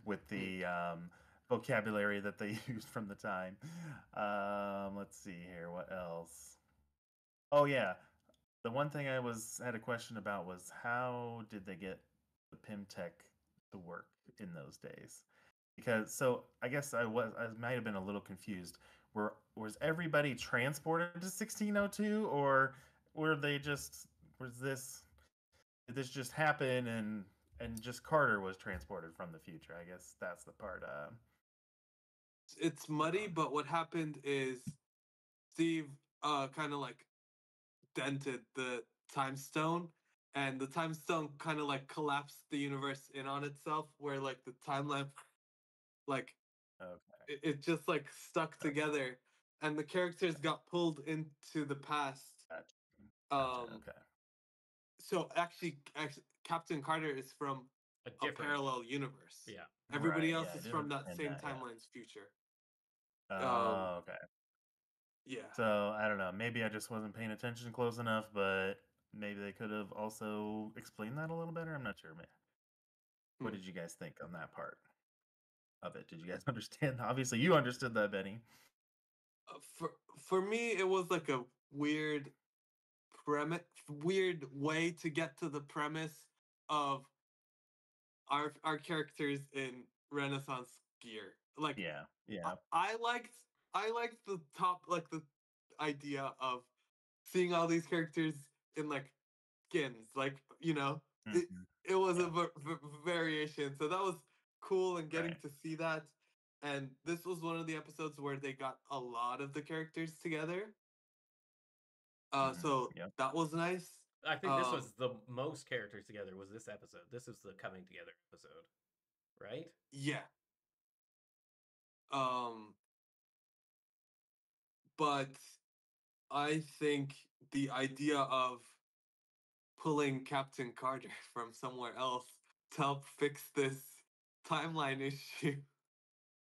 with the vocabulary that they used from the time. Let's see here, what else? Oh yeah, the one thing I had a question about was how did they get the Pimtech to work in those days? Because I guess I might have been a little confused. Was everybody transported to 1602, or did this just happen and just Carter was transported from the future? I guess that's the part.
It's muddy, but what happened is Steve kind of like dented the time stone, and the time stone kind of like collapsed the universe in on itself, where like the timeline, like it just like stuck together, and the characters got pulled into the past.
Okay.
So actually, Captain Carter is from a parallel universe.
Yeah.
Everybody else is from that same timeline's future.
Oh, okay.
Yeah.
So I don't know. Maybe I just wasn't paying attention close enough, but maybe they could have also explained that a little better. I'm not sure, man. What did you guys think on that part of it? Did you guys understand? Obviously, you understood that, Benny.
For me, it was like a weird way to get to the premise of our characters in Renaissance gear. Like,
yeah.
I liked the the idea of seeing all these characters in like skins, like, you know, it was a variation, so that was cool, and getting to see that. And this was one of the episodes where they got a lot of the characters together. So that was nice.
I think this was the most characters together was this episode. This was the coming together episode, right?
Yeah. But I think the idea of pulling Captain Carter from somewhere else to help fix this timeline issue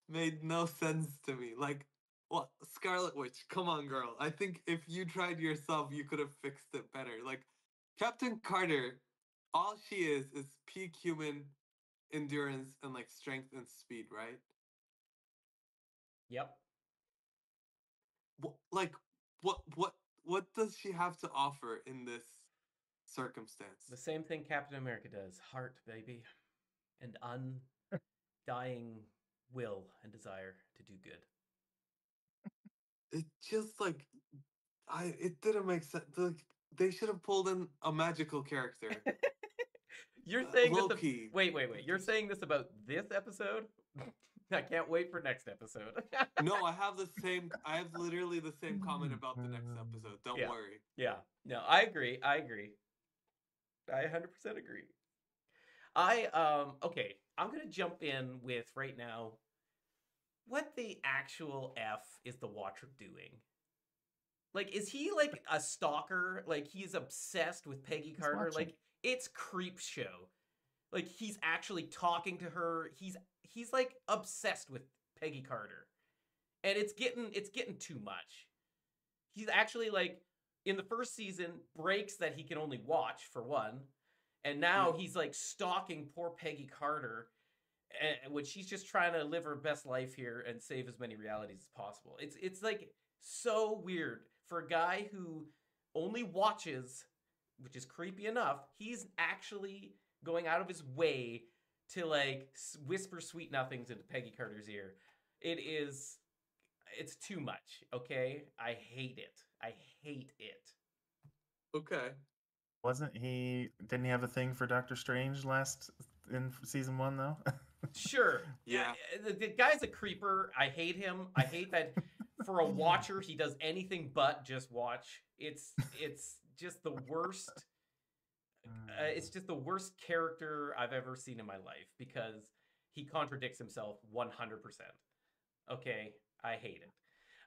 made no sense to me. Like, what? Scarlet Witch, come on, girl. I think if you tried yourself, you could have fixed it better. Like, Captain Carter, all she is peak human endurance and like strength and speed, right?
Yep.
What does she have to offer in this circumstance?
The same thing Captain America does. Heart, baby. And undying will and desire to do good.
It just like it didn't make sense. Like, they should have pulled in a magical character.
You're saying this wait. You're saying this about this episode? I can't wait for next episode.
No, I have literally the same comment about the next episode. Don't worry.
Yeah. No, I agree. I 100% agree. Okay, I'm going to jump in with right now what the actual F is the Watcher doing? Like, is he like a stalker? Like, he's obsessed with Peggy Carter? Like, it's creep show. Like, he's actually talking to her. He's like obsessed with Peggy Carter. And it's getting too much. He's actually like in the first season breaks that he can only watch for one. And now he's like stalking poor Peggy Carter when she's just trying to live her best life here and save as many realities as possible. It's like so weird for a guy who only watches, which is creepy enough. He's actually going out of his way to like whisper sweet nothings into Peggy Carter's ear. It's too much, okay? I hate it.
Okay.
Didn't he have a thing for Doctor Strange in season 1 though?
Sure.
Yeah.
The guy's a creeper. I hate him. I hate that for a watcher he does anything but just watch. It's just the worst. It's just the worst character I've ever seen in my life because he contradicts himself 100%. Okay, I hate it.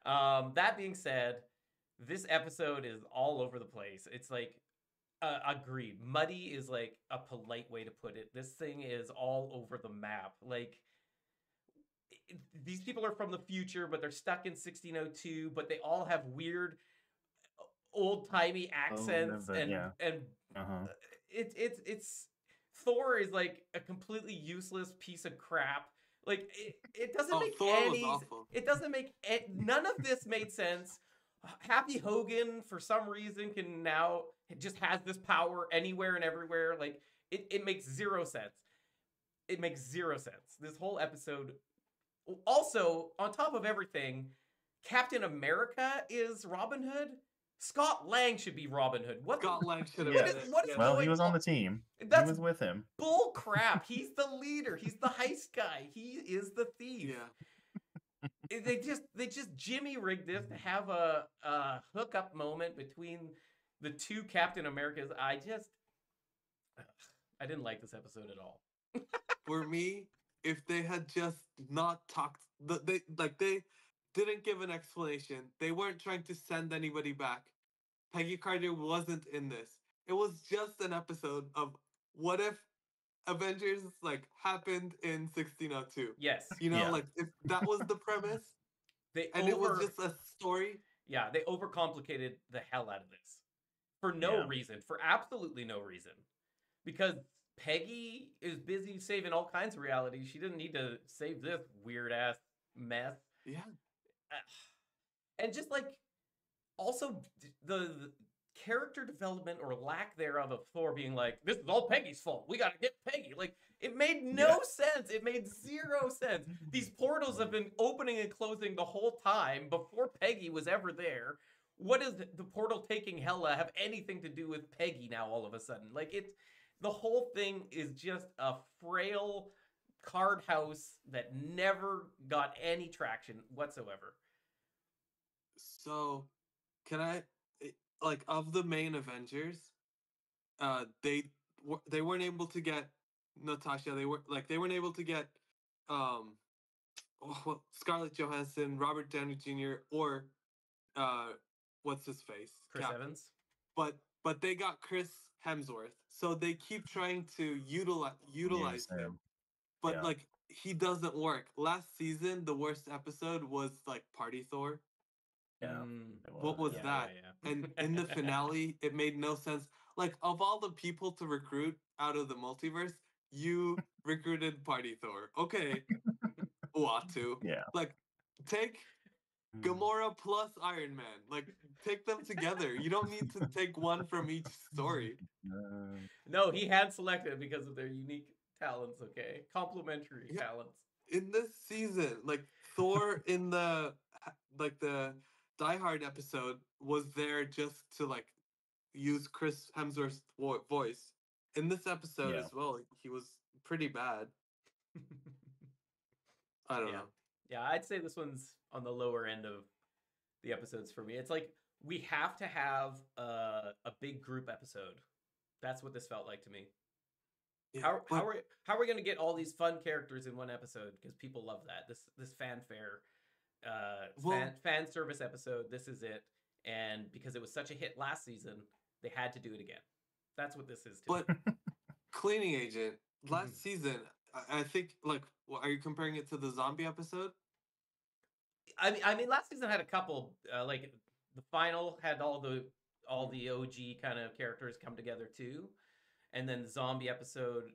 That being said, this episode is all over the place. It's like, agreed. Muddy is like a polite way to put it. This thing is all over the map. Like, these people are from the future, but they're stuck in 1602, but they all have weird old-timey accents it's Thor is like a completely useless piece of crap. Like, it doesn't make none of this made sense. Happy Hogan for some reason can now just has this power anywhere and everywhere. Like, it makes zero sense. It makes zero sense. This whole episode. Also, on top of everything, Captain America is Robin Hood. Scott Lang should be Robin Hood.
Scott Lang should have been it.
Well, he was on the team. He was with him.
Bull crap. He's the leader. He's the heist guy. He is the thief.
Yeah.
They just Jimmy rigged this to have a hookup moment between the two Captain Americas. I didn't like this episode at all.
For me, if they had just not talked, they didn't give an explanation. They weren't trying to send anybody back. Peggy Carter wasn't in this. It was just an episode of what if Avengers happened in 1602.
Yes.
If that was the premise, it was just a story.
Yeah, they overcomplicated the hell out of this for no reason, for absolutely no reason, because Peggy is busy saving all kinds of realities. She didn't need to save this weird ass mess.
Yeah,
and just also the character development or lack thereof of Thor being like, this is all Peggy's fault. We got to get Peggy. It made no sense. It made zero sense. These portals have been opening and closing the whole time before Peggy was ever there. What does the portal taking Hela have anything to do with Peggy now all of a sudden? The whole thing is just a frail card house that never got any traction whatsoever.
So, can I, of the main Avengers, they weren't able to get Natasha. They weren't able to get Scarlett Johansson, Robert Downey Jr. or what's his face,
Chris Evans.
But they got Chris Hemsworth, so they keep trying to utilize him. But he doesn't work. Last season, the worst episode was Party Thor.
Yeah.
What was that?
Yeah.
And in the finale, it made no sense. Of all the people to recruit out of the multiverse, you recruited Party Thor. Okay. Uatu.
Yeah.
Take Gamora plus Iron Man. Take them together. You don't need to take one from each story.
No, he had selected because of their unique talents, okay? Complementary talents.
In this season, Thor in the Die Hard episode was there just to use Chris Hemsworth's voice. In this episode as well, he was pretty bad. I don't know.
Yeah, I'd say this one's on the lower end of the episodes for me. It's we have to have a big group episode. That's what this felt like to me. Yeah, how are we going to get all these fun characters in one episode? Because people love that. This fanfare, fan service episode. This is it. And because it was such a hit last season, they had to do it again. That's what this is.
But Cleaning Agent last season, I think are you comparing it to the zombie episode?
I mean, last season had a couple. The final had all the OG kind of characters come together too. And then the zombie episode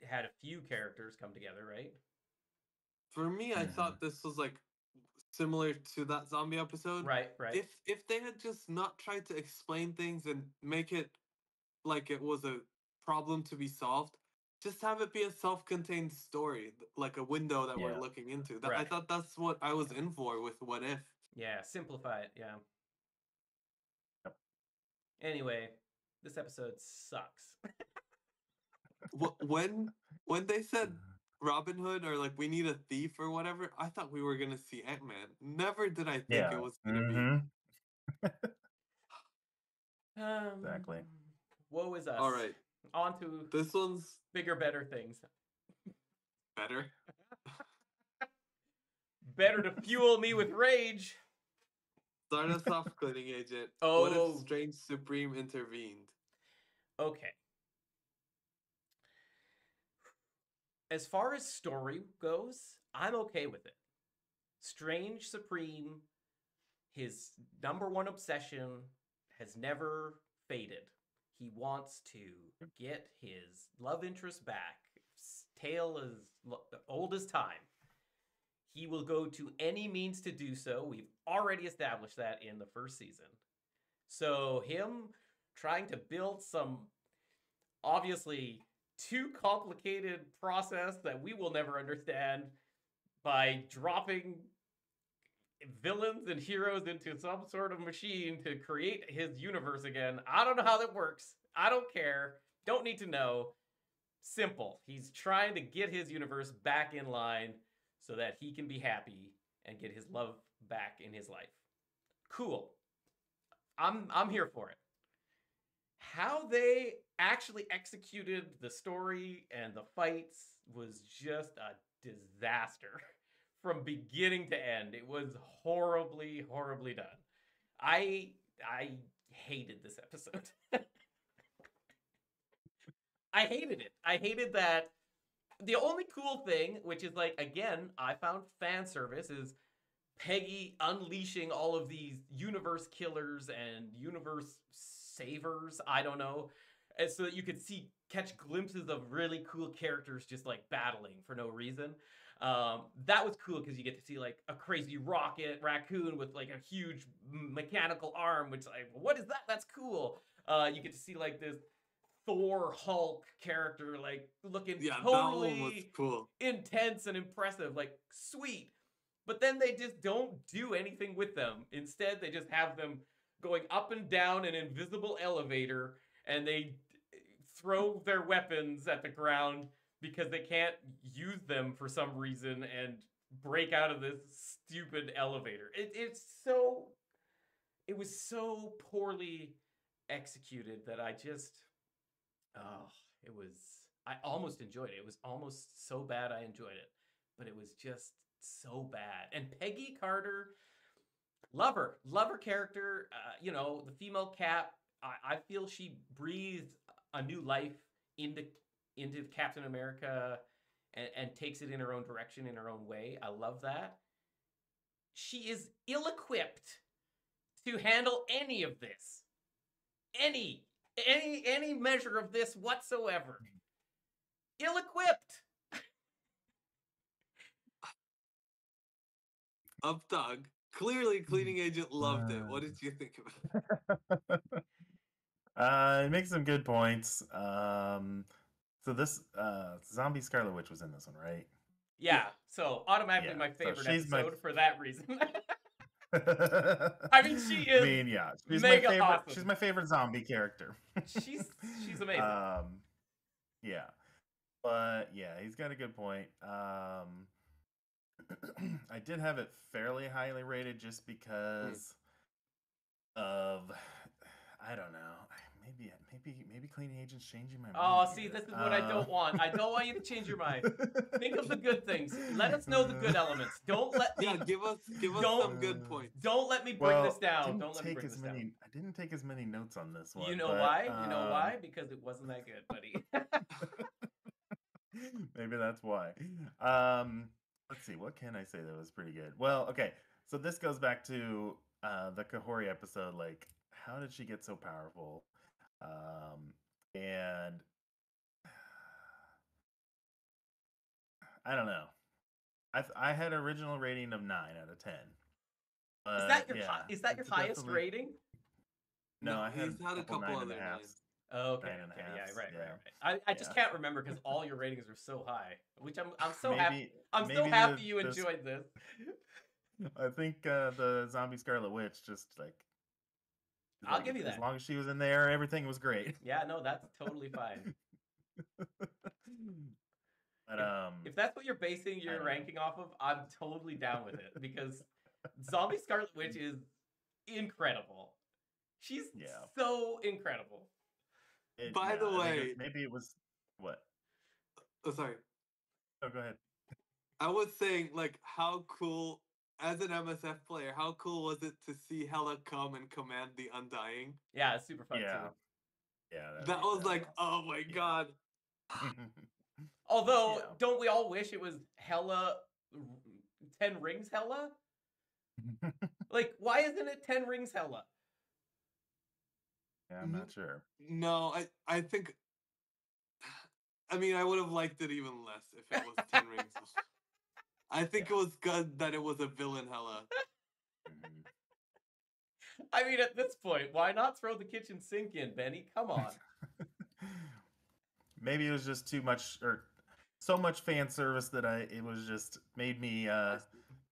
had a few characters come together, right?
For me, I thought this was similar to that zombie episode.
Right.
If they had just not tried to explain things and make it it was a problem to be solved, just have it be a self-contained story, a window that we're looking into. I thought that's what I was in for with What If.
Yeah, simplify it. Yeah. Yep. Anyway. This episode sucks.
when they said Robin Hood or we need a thief or whatever, I thought we were gonna see Ant-Man. Never did I think it was gonna be.
Exactly.
Woe is us.
All right.
On to
this one's
bigger, better things.
Better?
Better to fuel me with rage.
Start us off, Cleaning Agent.
Oh.
What if Strange Supreme intervened?
Okay. As far as story goes, I'm okay with it. Strange Supreme, his number one obsession has never faded. He wants to get his love interest back. Tale is old as time. He will go to any means to do so. We've already established that in the first season. So him trying to build some obviously too complicated process that we will never understand by dropping villains and heroes into some sort of machine to create his universe again. I don't know how that works. I don't care. Don't need to know. Simple. He's trying to get his universe back in line so that he can be happy and get his love back in his life. Cool. I'm here for it. How they actually executed. The story and the fights was just a disaster from beginning to end. It was horribly, horribly done. I hated this episode. I hated it. I hated that. The only cool thing, which is like, again, I found fan service, is Peggy unleashing all of these universe killers and universe savers, I don't know, and so that you could catch glimpses of really cool characters just like battling for no reason. That was cool because you get to see like a crazy rocket raccoon with like a huge mechanical arm, which like, what is that? That's cool. You get to see like this Thor Hulk character like looking totally
cool,
intense and impressive, like sweet. But then they just don't do anything with them. Instead, they just have them going up and down an invisible elevator, and they throw their weapons at the ground because they can't use them for some reason and break out of this stupid elevator. It was so poorly executed that I almost enjoyed it. It was almost so bad I enjoyed it, but it was just so bad. And Peggy Carter, love her character. The female Cap. I feel she breathed a new life into Captain America and takes it in her own direction, in her own way. I love that. She is ill-equipped to handle any of this. Any measure of this whatsoever. Ill-equipped.
Updog, clearly cleaning agent loved it. What did you think of it?
It makes some good points. So this Zombie Scarlet Witch was in this one, right?
Yeah. So automatically my favorite episode for that reason.
I
mean, she is.
She's
mega
my favorite.
awesome.
She's my favorite zombie character.
she's amazing.
Yeah, but yeah, he's got a good point. I did have it fairly highly rated just because of, I don't know, maybe cleaning agent's changing my mind.
Oh, see, this is what I don't want. I don't want you to change your mind. Think of the good things. Let us know the good elements. Don't let me.
Yeah, give us some good points.
Don't let me bring this down. Don't let me bring this down.
I didn't take as many notes on this one.
You know why? You know why? Because it wasn't that good, buddy.
Maybe that's why. Let's see. What can I say that was pretty good? Well, okay. So this goes back to the Kahori episode. Like, how did she get so powerful? And I don't know. I had an original rating of 9 out of 10.
Is that your highest rating?
No, I had
a couple other 9.5.
Oh, okay. Yeah, right. I just can't remember because all your ratings are so high, which I'm so happy. I'm so happy you enjoyed this.
I think the Zombie Scarlet Witch just like.
I'll give you that.
As long as she was in there, everything was great.
Yeah, no, that's totally fine.
But
if that's what you're basing your ranking off of, I'm totally down with it because Zombie Scarlet Witch is incredible. She's so incredible.
By the way,
maybe it was what?
Oh, sorry.
Oh, go ahead.
I was saying, like, how cool, as an MSF player, how cool was it to see Hela come and command the Undying?
Yeah, it's super fun too.
Yeah,
that was like, oh my god.
Although, don't we all wish it was Hela, 10 Rings Hela? Like, why isn't it 10 Rings Hela?
Yeah, I'm not sure.
No, I think. I mean, I would have liked it even less if it was 10 Rings. I think it was good that it was a villain Hela.
I mean, at this point, why not throw the kitchen sink in, Benny? Come on.
Maybe it was just too much, or so much fan service that it was just made me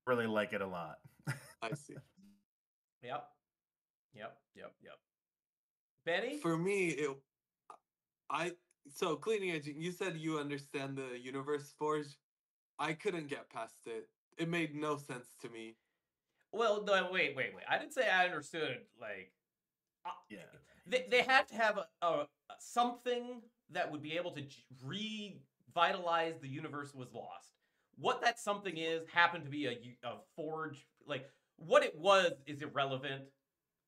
really like it a lot.
I see.
Yep. Benny?
For me, so cleaning agent, you said you understand the universe forge. I couldn't get past it. It made no sense to me.
Well, no, wait. I didn't say I understood. Like, they had to have something that would be able to revitalize the universe was lost. What that something is happened to be a forge. Like, what it was is irrelevant.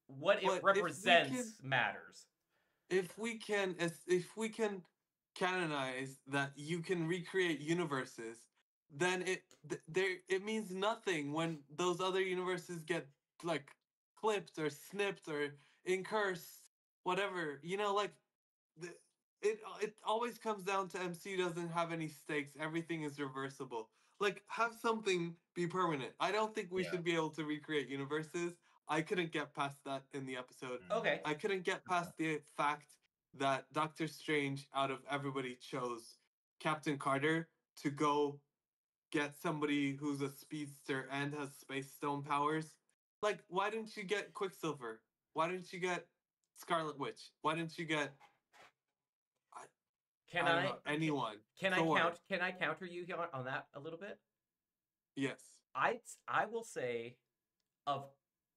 What it represents matters.
If we can canonize that you can recreate universes, then it means nothing when those other universes get like clipped or snipped or incursed, whatever. Like it always comes down to MCU doesn't have any stakes. Everything is reversible. Like, have something be permanent. I don't think we should be able to recreate universes. I couldn't get past that in the episode.
Okay.
I couldn't get past the fact that Doctor Strange, out of everybody, chose Captain Carter to go get somebody who's a speedster and has space stone powers. Like, why didn't you get Quicksilver? Why didn't you get Scarlet Witch? Why didn't you get anyone?
Can I counter you on that a little bit?
Yes.
I will say, of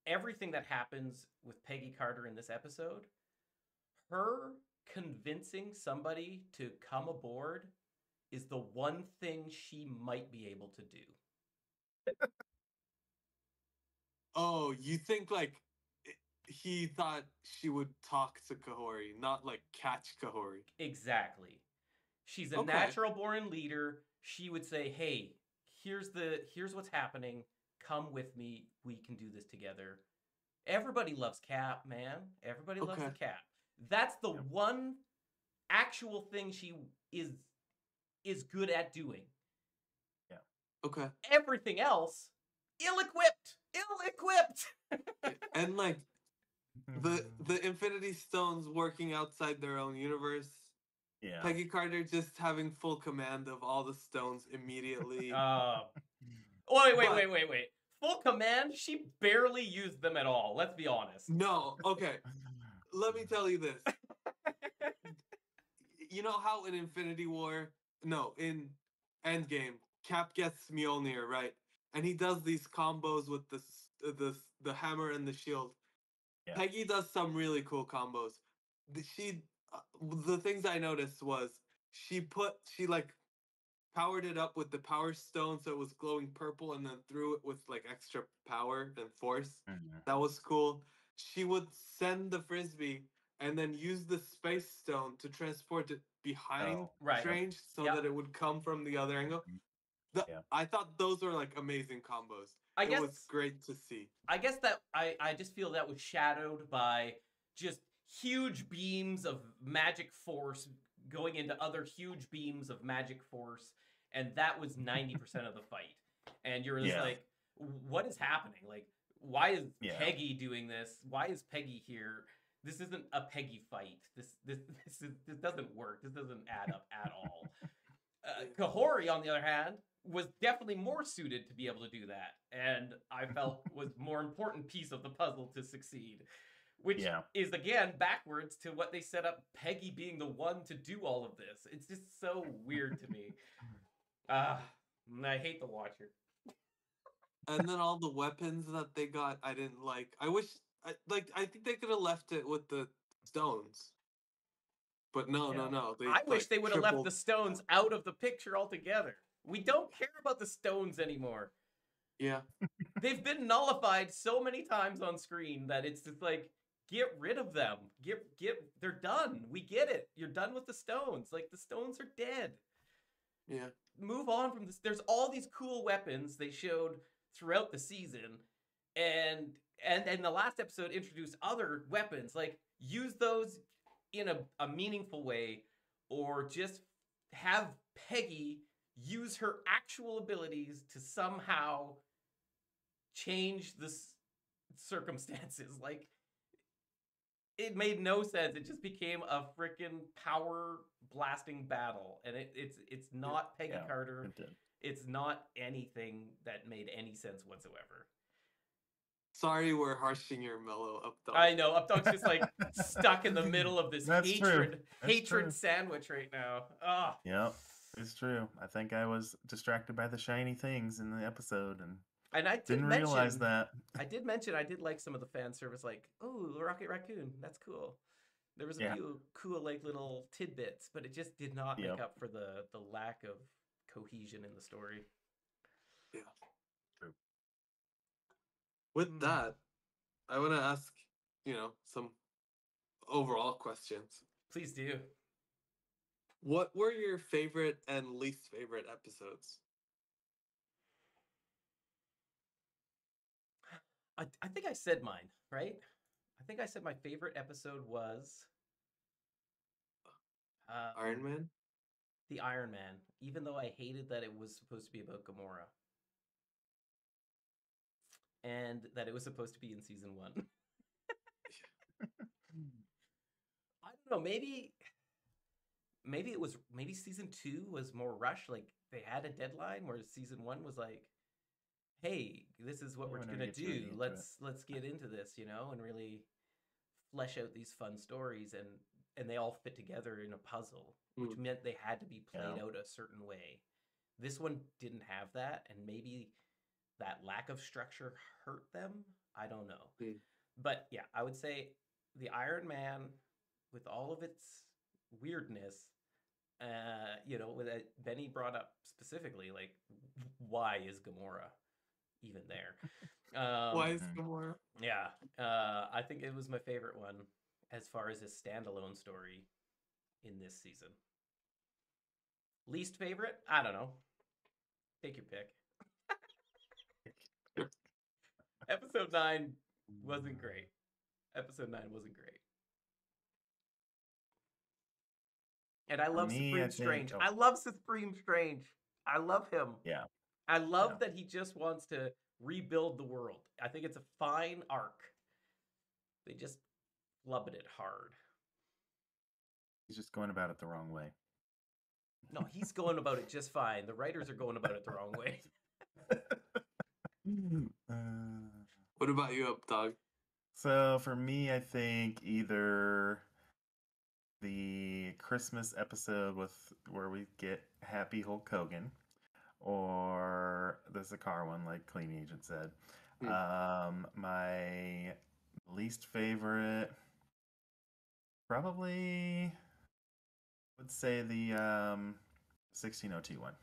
everything that happens with Peggy Carter in this episode, her convincing somebody to come aboard is the one thing she might be able to do.
Oh, you think like he thought she would talk to Kahori, not like catch Kahori.
Exactly. She's a natural born leader. She would say, "Hey, here's what's happening. Come with me. We can do this together." Everybody loves Cap, man. Everybody loves the Cap. That's the one actual thing she is good at doing.
Yeah.
Okay.
Everything else, ill-equipped.
And like the Infinity Stones working outside their own universe.
Yeah.
Peggy Carter just having full command of all the stones immediately.
Wait. Full command? She barely used them at all. Let's be honest.
No. Okay. Let me tell you this. You know how in Infinity War, in Endgame, Cap gets Mjolnir, right? And he does these combos with the hammer and the shield. Yeah. Peggy does some really cool combos. The things I noticed was she like powered it up with the power stone so it was glowing purple, and then threw it with like extra power and force. Mm-hmm. That was cool. She would send the frisbee and then use the space stone to transport it behind Strange so that it would come from the other angle. I thought those were like amazing combos. It was great to see.
I guess that I just feel that was shadowed by just huge beams of magic force going into other huge beams of magic force, and that was 90% of the fight. And you're just like, what is happening? Like, why is Peggy doing this? Why is Peggy here? This isn't a Peggy fight. This doesn't work. This doesn't add up at all. Kahori, on the other hand, was definitely more suited to be able to do that, and I felt was more important piece of the puzzle to succeed, which is again backwards to what they set up Peggy being the one to do all of this. It's just so weird to me. I hate the Watcher.
And then all the weapons that they got, I didn't like. I think they could have left it with the stones. But no.
I wish they would have left the stones out of the picture altogether. We don't care about the stones anymore.
Yeah.
They've been nullified so many times on screen that it's just like, get rid of them. They're done. We get it. You're done with the stones. Like, the stones are dead.
Yeah.
Move on from this. There's all these cool weapons they showed throughout the season. And the last episode introduced other weapons. Like, use those in a meaningful way, or just have Peggy use her actual abilities to somehow change the circumstances. Like, it made no sense. It just became a freaking power blasting battle, and it's not Peggy Carter. It's not anything that made any sense whatsoever.
Sorry, we're harshing your mellow Updog.
I know, Updog's just like stuck in the middle of this hatred sandwich right now. Oh.
Yep, it's true. I think I was distracted by the shiny things in the episode, and I didn't realize that.
I did mention I did like some of the fan service, like, oh, Rocket Raccoon, that's cool. There was a few cool like little tidbits, but it just did not make up for the lack of cohesion in the story.
Yeah. True. With that, I want to ask, some overall questions.
Please do.
What were your favorite and least favorite episodes?
I think I said mine, right? I think I said my favorite episode was
Iron Man?
The Iron Man, even though I hated that it was supposed to be about Gamora. And that it was supposed to be in season 1. I don't know, maybe season 2 was more rushed, like they had a deadline, where season 1 was like, hey, this is what we're gonna do. Let's get into this, and really flesh out these fun stories, and they all fit together in a puzzle, which meant they had to be played out a certain way. This one didn't have that, and maybe that lack of structure hurt them. I don't know. But yeah, I would say the Iron Man, with all of its weirdness, with Benny brought up specifically, like, why is Gamora even there?
Why is Gamora?
Yeah, I think it was my favorite one as far as a standalone story in this season. Least favorite? I don't know. Take your pick. Episode 9 wasn't great. And I love Supreme Strange. I love Supreme Strange. I love him.
Yeah.
I love that he just wants to rebuild the world. I think it's a fine arc. They just flubbed it hard.
He's just going about it the wrong way.
No, he's going about it just fine. The writers are going about it the wrong way.
What about you, Updog?
So for me, I think either the Christmas episode where we get Happy Hulk Hogan, or the Sakaar one, like Clean Agent said. My least favorite, probably would say the 1602 one.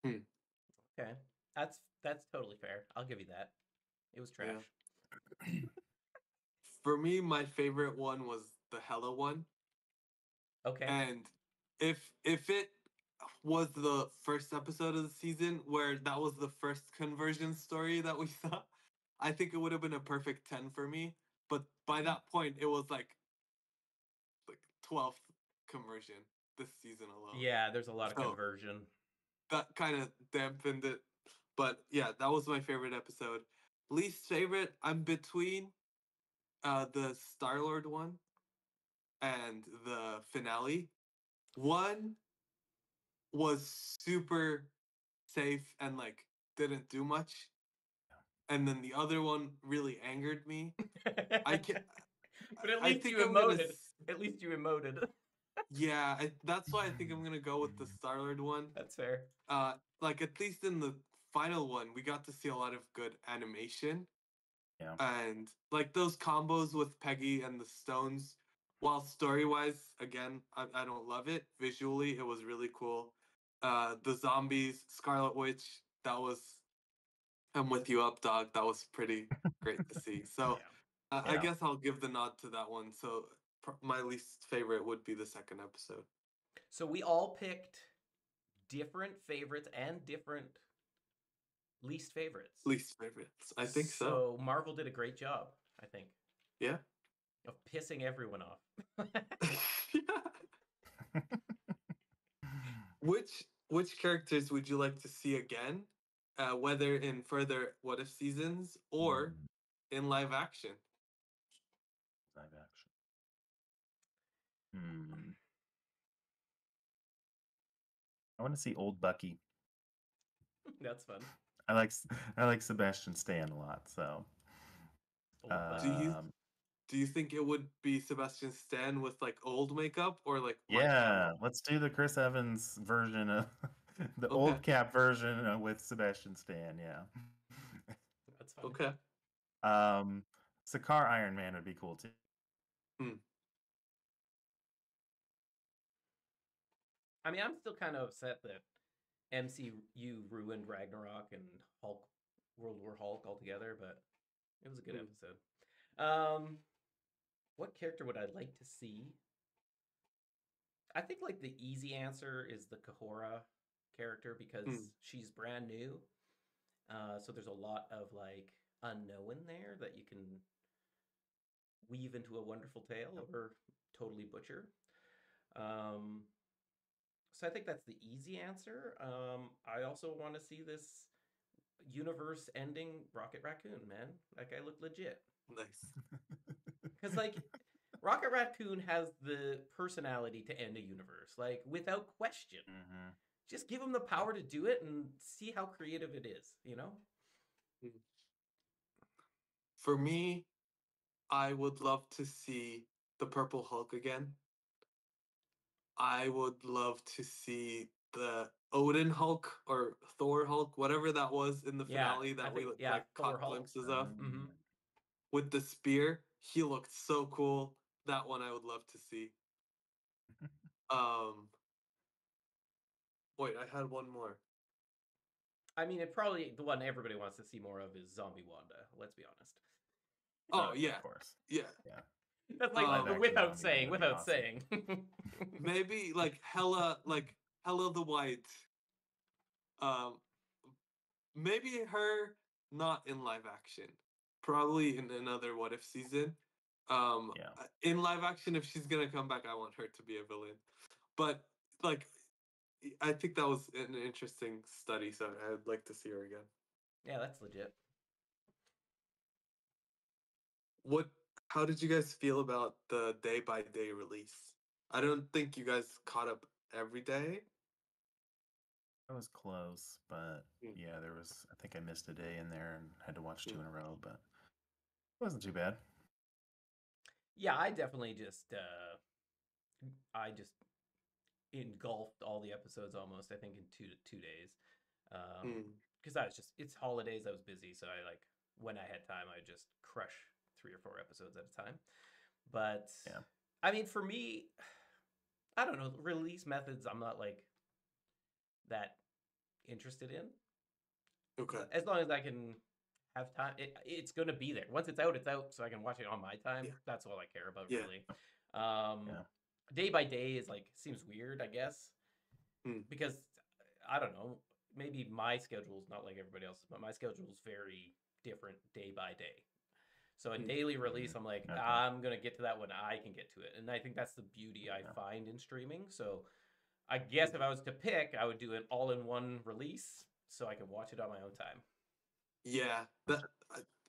Okay, that's totally fair. I'll give you that. It was trash.
Yeah. For me, my favorite one was the Hella one.
Okay.
And if it was the first episode of the season where that was the first conversion story that we saw, I think it would have been a perfect 10 for me. But by that point, it was like 12th conversion this season alone.
Yeah, there's a lot of conversion.
That kind of dampened it. But yeah, that was my favorite episode. Least favorite, I'm between the Star-Lord one and the finale. One was super safe and didn't do much, and then the other one really angered me. I can't.
But at least you emoted. At least you emoted.
Yeah, that's why I think I'm gonna go with the Star-Lord one.
That's fair.
At least in the final one, we got to see a lot of good animation.
Yeah.
And those combos with Peggy and the Stones, while story-wise, again, I don't love it. Visually, it was really cool. The zombies, Scarlet Witch, I'm with you, Updog. That was pretty great to see. So I guess I'll give the nod to that one. So my least favorite would be the second episode.
So we all picked different favorites and different least favorites.
Least favorites. I think so.
So Marvel did a great job, I think.
Yeah.
Of pissing everyone off.
Which characters would you like to see again? Whether in further What If seasons or in live action?
Live action. I want to see old Bucky.
That's fun.
I like Sebastian Stan a lot. So,
do you think it would be Sebastian Stan with old makeup or
let's do the Chris Evans version of the old Cap version with Sebastian Stan. Yeah,
that's fun.
Okay.
Sakaar Iron Man would be cool too.
I mean, I'm still kind of upset that MCU ruined Ragnarok and Hulk, World War Hulk altogether, but it was a good episode. What character would I like to see? I think like the easy answer is the Kahora character because she's brand new. So there's a lot of like unknown there that you can weave into a wonderful tale or totally butcher. So I think that's the easy answer. I also want to see this universe-ending Rocket Raccoon, man. That guy looked legit.
Nice.
Because like Rocket Raccoon has the personality to end a universe, like without question.
Mm-hmm.
Just give him the power to do it and see how creative it is, you know?
For me, I would love to see the Purple Hulk again. I would love to see the Odin Hulk or Thor Hulk, whatever that was in the finale that we caught glimpses of.
Mm-hmm.
With the spear, he looked so cool. That one I would love to see. Wait, I had one more.
I mean, it probably the one everybody wants to see more of is Zombie Wanda. Let's be honest.
Oh yeah,
of course.
Yeah.
That's like without saying.
Maybe like Hela the White. Maybe her not in live action. Probably in another What If season. In live action, if she's gonna come back, I want her to be a villain. But like, I think that was an interesting study, so I'd like to see her again.
Yeah, that's legit.
How did you guys feel about the day-by-day release? I don't think you guys caught up every day.
It was close, but yeah, there was, I think I missed a day in there and had to watch 2 in a row, but it wasn't too bad.
Yeah, I definitely just engulfed all the episodes almost, I think, in 2 days. Because it's holidays, I was busy, so when I had time, I would just crush 3 or 4 episodes at a time. But yeah, I mean, for me, I don't know, release methods I'm not like that interested in.
Okay.
As long as I can have time, it's going to be there. Once it's out, so I can watch it on my time. Yeah. That's all I care about, really. Day by day is seems weird, I guess, because I don't know. Maybe my schedule is not like everybody else's, but my schedule is very different day by day. So a daily release, I'm like, I'm going to get to that when I can get to it. And I think that's the beauty I find in streaming. So I guess if I was to pick, I would do an all-in-one release so I can watch it on my own time.
Yeah,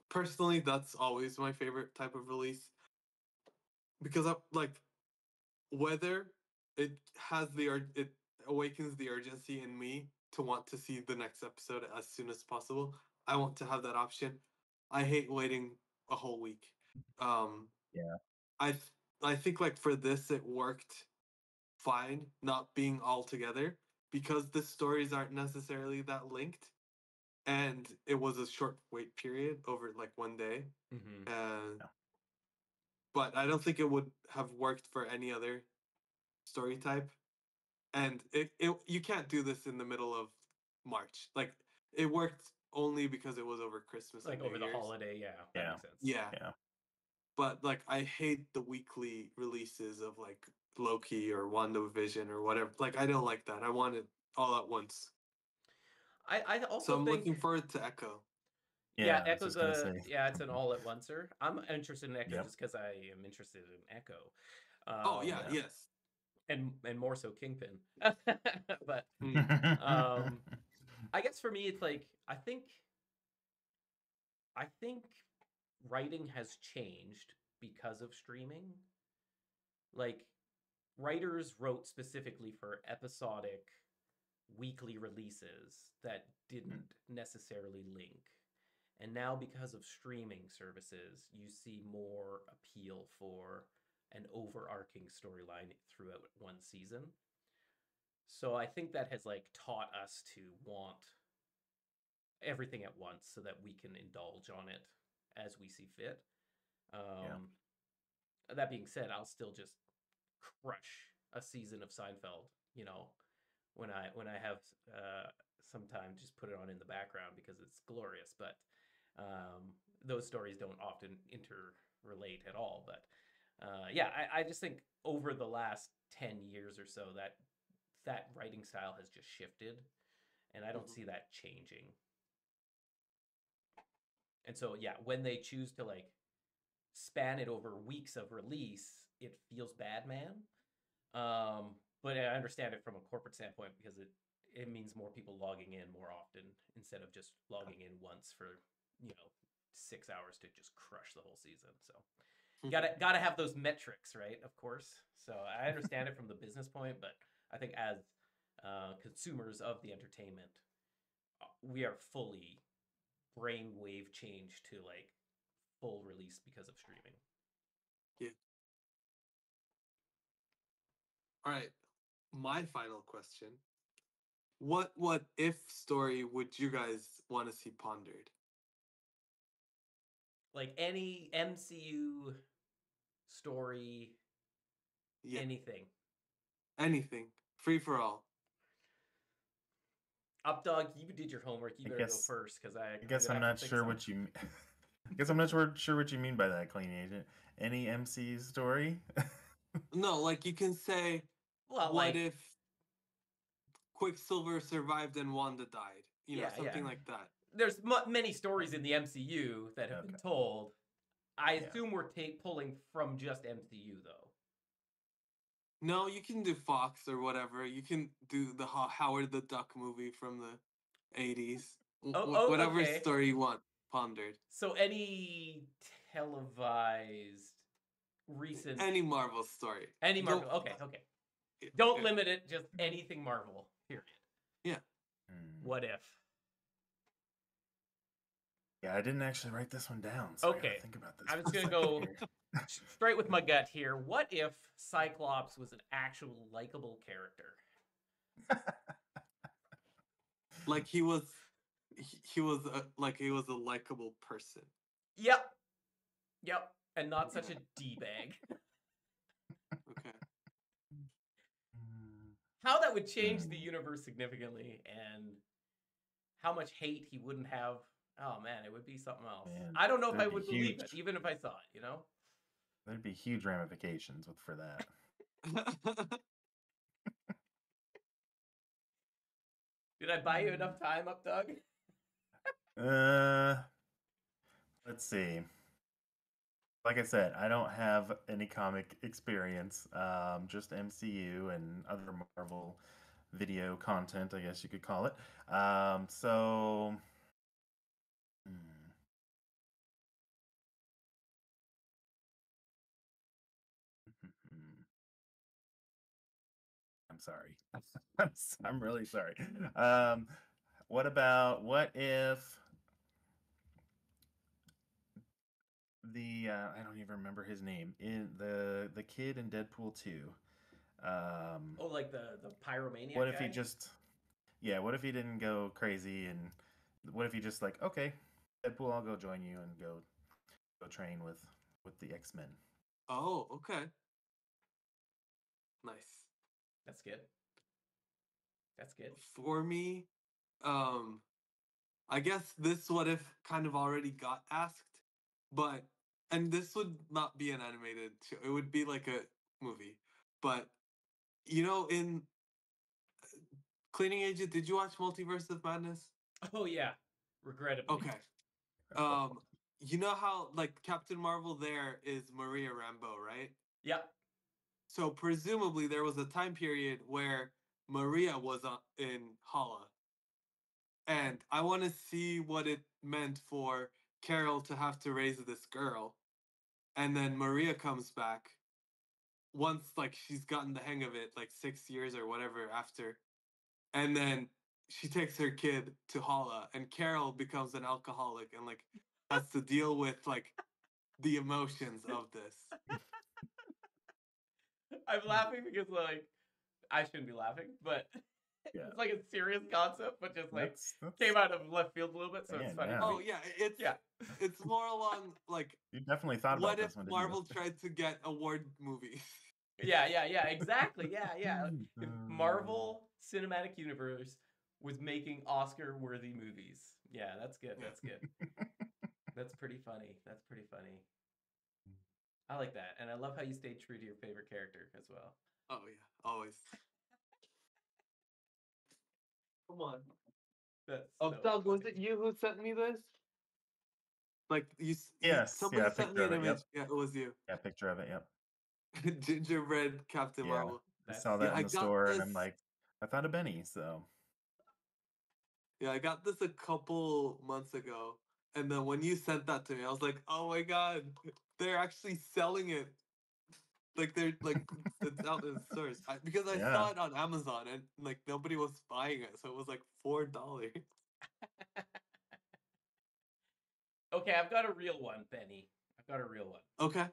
personally, that's always my favorite type of release. Because whether it awakens the urgency in me to want to see the next episode as soon as possible, I want to have that option. I hate waiting a whole week. I think for this it worked fine not being all together because the stories aren't necessarily that linked, and it was a short wait period over one day. But I don't think it would have worked for any other story type. And you can't do this in the middle of March. It worked only because it was over Christmas, and
over
New Year's.
The holiday. That makes sense.
Yeah. But I hate the weekly releases of Loki or WandaVision or whatever. I don't like that. I want it all at once.
I also
I'm looking forward to Echo.
Yeah, Echo's it's an all at oncer. I'm interested in Echo just because I am interested in Echo.
Yes.
And more so Kingpin. But I guess for me it's I think writing has changed because of streaming. Writers wrote specifically for episodic weekly releases that didn't necessarily link. And now because of streaming services, you see more appeal for an overarching storyline throughout one season. So I think that has taught us to want everything at once so that we can indulge on it as we see fit. That being said, I'll still just crush a season of Seinfeld. You know, when I have some time, just put it on in the background because it's glorious. But those stories don't often interrelate at all. But yeah, I just think over the last 10 years or so that writing style has just shifted, and I don't see that changing. And so yeah, when they choose to like span it over weeks of release, it feels bad, man. But I understand it from a corporate standpoint because it means more people logging in more often instead of just logging in once for 6 hours to just crush the whole season. So gotta have those metrics, right? Of course. So I understand it from the business point, but I think as consumers of the entertainment, we are fully brainwave changed to like full release because of streaming.
Yeah. All right. My final question. What if story would you guys want to see pondered?
Like any MCU story, anything.
Anything. Free for all.
Updog, you did your homework. You better go first because I
guess I'm not sure what you I guess I'm not sure what you mean by that, Clean Agent. Any MCU story?
No, like you can say, what if Quicksilver survived and Wanda died? Something like that.
There's many stories in the MCU that have been told. I assume we're pulling from just MCU, though.
No, you can do Fox or whatever. You can do the Howard the Duck movie from the 80s. Whatever story you want pondered.
So any televised recent...
Any Marvel story.
Any Marvel. Okay. Don't limit it. Just anything Marvel. Period.
Yeah.
What if?
Yeah, I didn't actually write this one down. So I gotta think about this.
I'm just gonna go straight with my gut here. What if Cyclops was an actual likable character?
Like he was a likable person.
Yep, and not such a d-bag.
Okay.
How that would change the universe significantly, and how much hate he wouldn't have. Oh man, it would be something else. Man, I don't know if I would believe it, even if I saw it.
There'd be huge ramifications for that.
Did I buy you enough time, Updog?
Let's see. Like I said, I don't have any comic experience, just MCU and other Marvel video content, I guess you could call it. So... I'm sorry. I'm really sorry. What if the I don't even remember his name in the kid in Deadpool 2.
Like the pyromaniac
What if
guy?
he just what if he didn't go crazy, and what if he just like, okay, Deadpool, I'll go join you and go train with the X-Men.
Oh, okay. Nice.
That's good.
For me, I guess this what if kind of already got asked, and this would not be an animated show. It would be like a movie. But in Cleaning Agent, did you watch Multiverse of Madness?
Oh yeah, regrettably.
Okay. You know how like Captain Marvel there is Maria Rambeau, right?
Yep.
So presumably there was a time period where Maria was in Hala. And I want to see what it meant for Carol to have to raise this girl. And then Maria comes back once like she's gotten the hang of it, like 6 years or whatever after. And then she takes her kid to Hala, and Carol becomes an alcoholic and like has to deal with like the emotions of this.
I'm laughing because like I shouldn't be laughing, but it's like a serious concept, but just like that's came out of left field a little bit, so it's funny.
Oh yeah, it's more along like
you definitely thought about
what
this
if
one.
Marvel tried to get award movies?
Yeah, exactly. Yeah. If Marvel Cinematic Universe was making Oscar-worthy movies. Yeah, that's good. That's good. That's pretty funny. I like that. And I love how you stayed true to your favorite character as well.
Oh yeah, always. Come on.
That's
Updog, was it you who sent me this? Like
Yes,
somebody sent
picture
me
of
an
it.
image.
Yep.
Yeah, it was you.
Yeah, picture of it. Yep.
Gingerbread Captain
Yeah,
Marvel.
I saw that in
I
the
got
store,
this.
and I'm like, I thought of Benny. So
Yeah, I got this a couple months ago, and then when you sent that to me, I was like, oh my god, they're actually selling it. Like they're like it's out in stores because I saw it on Amazon and like nobody was buying it, so it was like $4.
Okay, I've got a real one, Benny. I've got a real one.
Okay.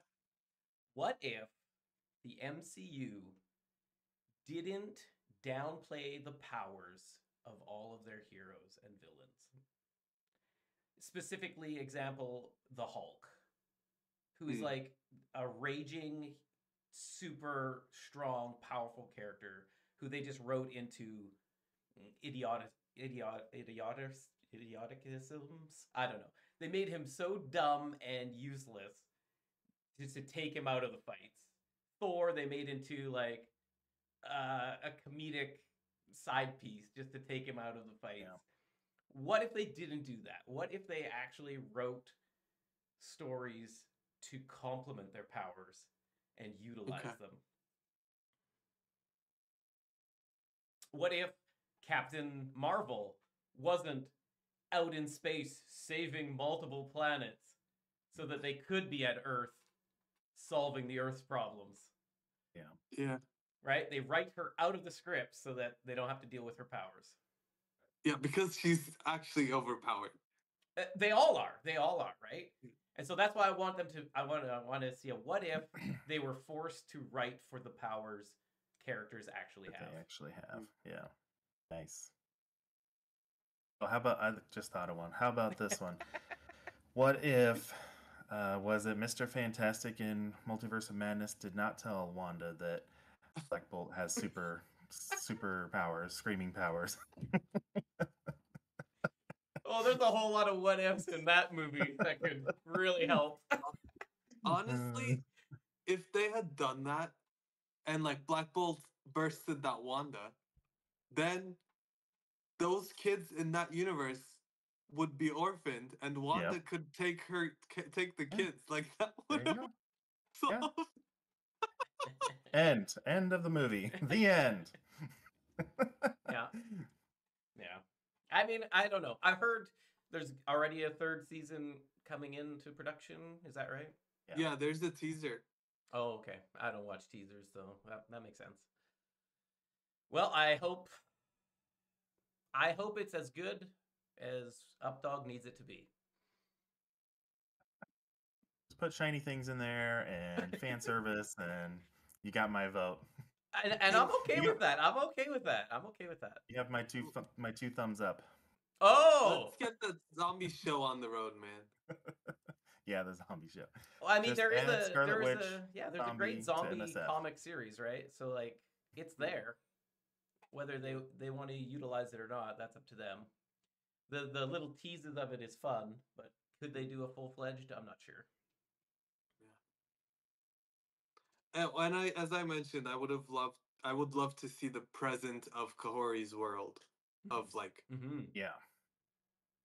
What if the MCU didn't downplay the powers of all of their heroes and villains? Specifically, example, the Hulk, who's like a raging, super strong, powerful character who they just wrote into idioticisms. I don't know. They made him so dumb and useless just to take him out of the fights. Thor, they made into like a comedic side piece just to take him out of the fights. Yeah. What if they didn't do that? What if they actually wrote stories to complement their powers and utilize them? What if Captain Marvel wasn't out in space saving multiple planets so that they could be at Earth solving the Earth's problems?
Yeah.
Right? They write her out of the script so that they don't have to deal with her powers.
Yeah, because she's actually overpowered.
They all are, right? And so that's why I want them to. I want to see what if they were forced to write for the powers characters actually have.
They actually have, yeah. Nice. Well, how about, I just thought of one. How about this one? What if, was it Mr. Fantastic in Multiverse of Madness did not tell Wanda that Black Bolt has super powers, screaming powers?
Oh, there's a whole lot of what ifs in that movie that could really help.
Honestly, if they had done that and like Black Bolt bursted that Wanda, then those kids in that universe would be orphaned and Wanda could take the kids. Like that would have solved.
End of the movie. The end.
Yeah. I mean, I don't know. I've heard there's already a third season coming into production. Is that right?
Yeah, there's a teaser.
Oh, okay. I don't watch teasers, so that makes sense. Well, I hope it's as good as Updog needs it to be.
Just put shiny things in there and fan service, and you got my vote.
And I'm okay with that. I'm okay with that.
You have my two thumbs up.
Oh,
let's get the zombie show on the road, man.
Yeah, the zombie show.
Well, I mean, there's a great zombie comic series, right? So like, it's there. Whether they want to utilize it or not, that's up to them. The little teases of it is fun, but could they do a full-fledged? I'm not sure.
Yeah. And as I mentioned, I would love to see the present of Kahori's world, of like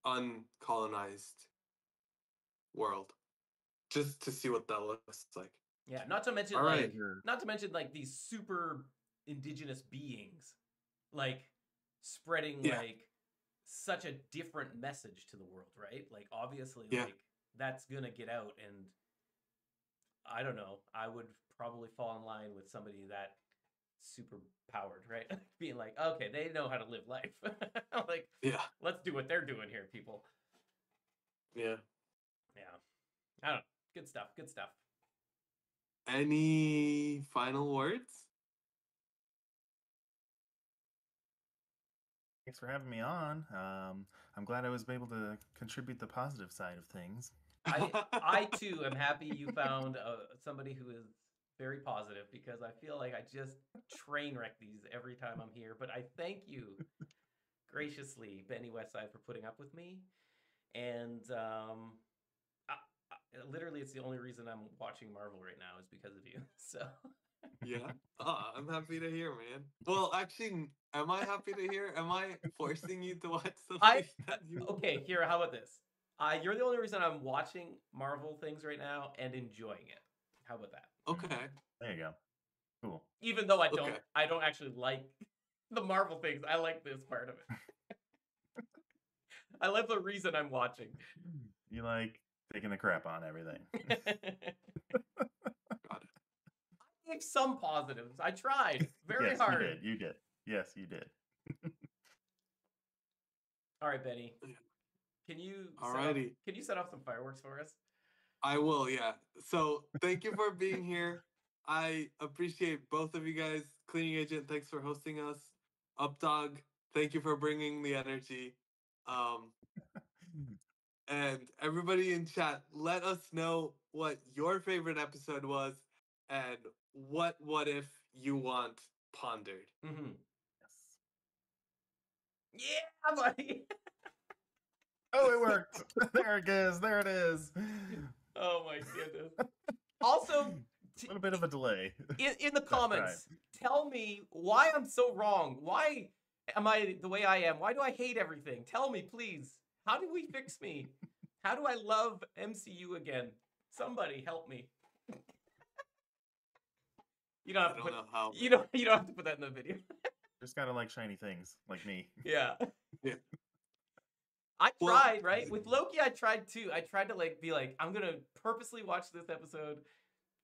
uncolonized world, just to see what that looks like.
Yeah, not to mention like these super indigenous beings, like spreading like such a different message to the world, right? Like obviously, like that's gonna get out, and I don't know. I would probably fall in line with somebody that super powered, right? Being like, okay, they know how to live life. Like, let's do what they're doing here, people.
Yeah.
I don't know. Good stuff.
Any final words?
Thanks for having me on. I'm glad I was able to contribute the positive side of things.
I too am happy you found somebody who is very positive because I feel like I just train wreck these every time I'm here. But I thank you graciously, Benny Westside, for putting up with me. And literally, it's the only reason I'm watching Marvel right now is because of you. So.
Yeah. I'm happy to hear, man. Well, actually, am I happy to hear? Am I forcing you to watch something that you...
Okay, here, how about this? You're the only reason I'm watching Marvel things right now and enjoying it. How about that?
Okay.
There you go. Cool.
Even though I don't actually like the Marvel things. I like this part of it. I love the reason I'm watching.
You like taking the crap on everything.
Got it.
I gave some positives. I tried very hard.
You did. Yes, you did.
All right, Benny. Can you set off some fireworks for us?
I will, yeah. So thank you for being here. I appreciate both of you guys. Cleaning Agent, thanks for hosting us. Updog, thank you for bringing the energy. And everybody in chat, let us know what your favorite episode was and what if you want pondered.
Mm-hmm. Yes. Yeah, buddy.
Oh, it worked. There it is. There it is.
Oh my goodness. Also,
a little bit of a delay.
In the comments, tell me why I'm so wrong. Why am I the way I am? Why do I hate everything? Tell me, please. How do we fix me? How do I love MCU again? Somebody help me. You don't have to you don't have to put that in the video.
Just gotta like shiny things, like me.
Yeah. Yeah. I tried, right? With Loki, I tried too. I tried to be like, I'm gonna purposely watch this episode,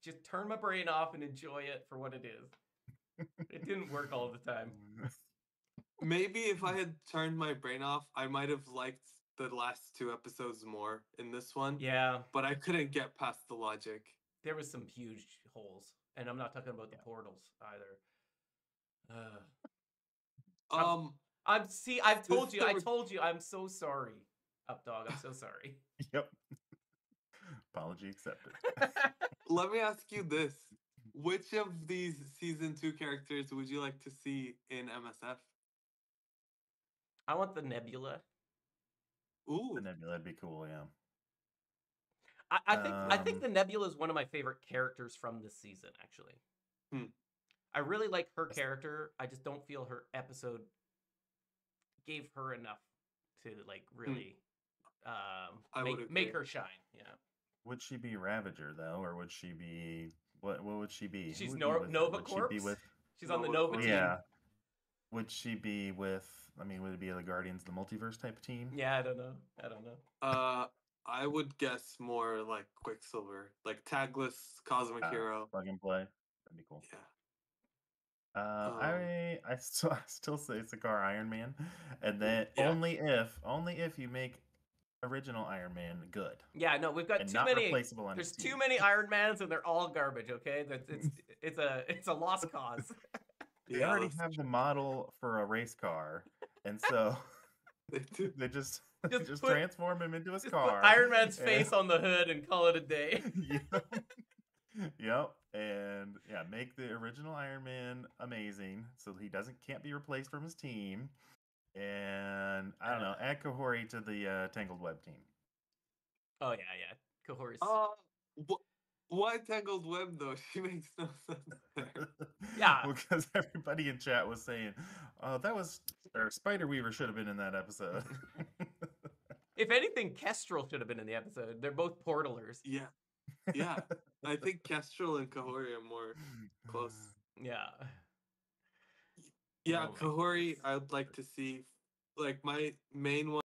just turn my brain off and enjoy it for what it is. It didn't work all the time.
Maybe if I had turned my brain off, I might have liked the last 2 episodes more in this one.
Yeah.
But I couldn't get past the logic.
There was some huge holes. And I'm not talking about the portals either. I've told you, I'm so sorry, Updog. I'm so sorry.
Yep. Apology accepted.
Let me ask you this. Which of these season 2 characters would you like to see in MSF?
I want the Nebula.
Ooh.
The Nebula would be cool, yeah.
I think the Nebula is one of my favorite characters from this season, actually. I really like her character. I just don't feel her episode gave her enough to really make her shine. Yeah.
Would she be Ravager though, or would she be what would she be?
She's Nova Corps. She's on the Nova team.
Yeah. Would she be with? I mean, would it be the Guardians of the Multiverse type team?
Yeah, I don't know.
I would guess more like Quicksilver, like tagless cosmic hero.
Plug and play. That'd be cool.
Yeah.
I still say Sakaar Iron Man, and then only if you make original Iron Man good.
Yeah, no, we've got too many. There's too many Iron Mans, and they're all garbage. Okay, it's a lost cause.
They already have the model for a race car, and so they just transform him into his car.
Put Iron Man's face on the hood and call it a day.
Yep, and make the original Iron Man amazing, so he can't be replaced from his team. And I don't know, add Kahori to the Tangled Web team.
Oh yeah, Kahori's.
Why Tangled Web though? She makes no sense there.
Yeah,
because everybody in chat was saying, Spider Weaver should have been in that episode.
If anything, Kestrel should have been in the episode. They're both portalers.
Yeah. I think Kestrel and Kahori are more close.
Yeah.
Yeah, Kahori, I would like to see. Like, my main one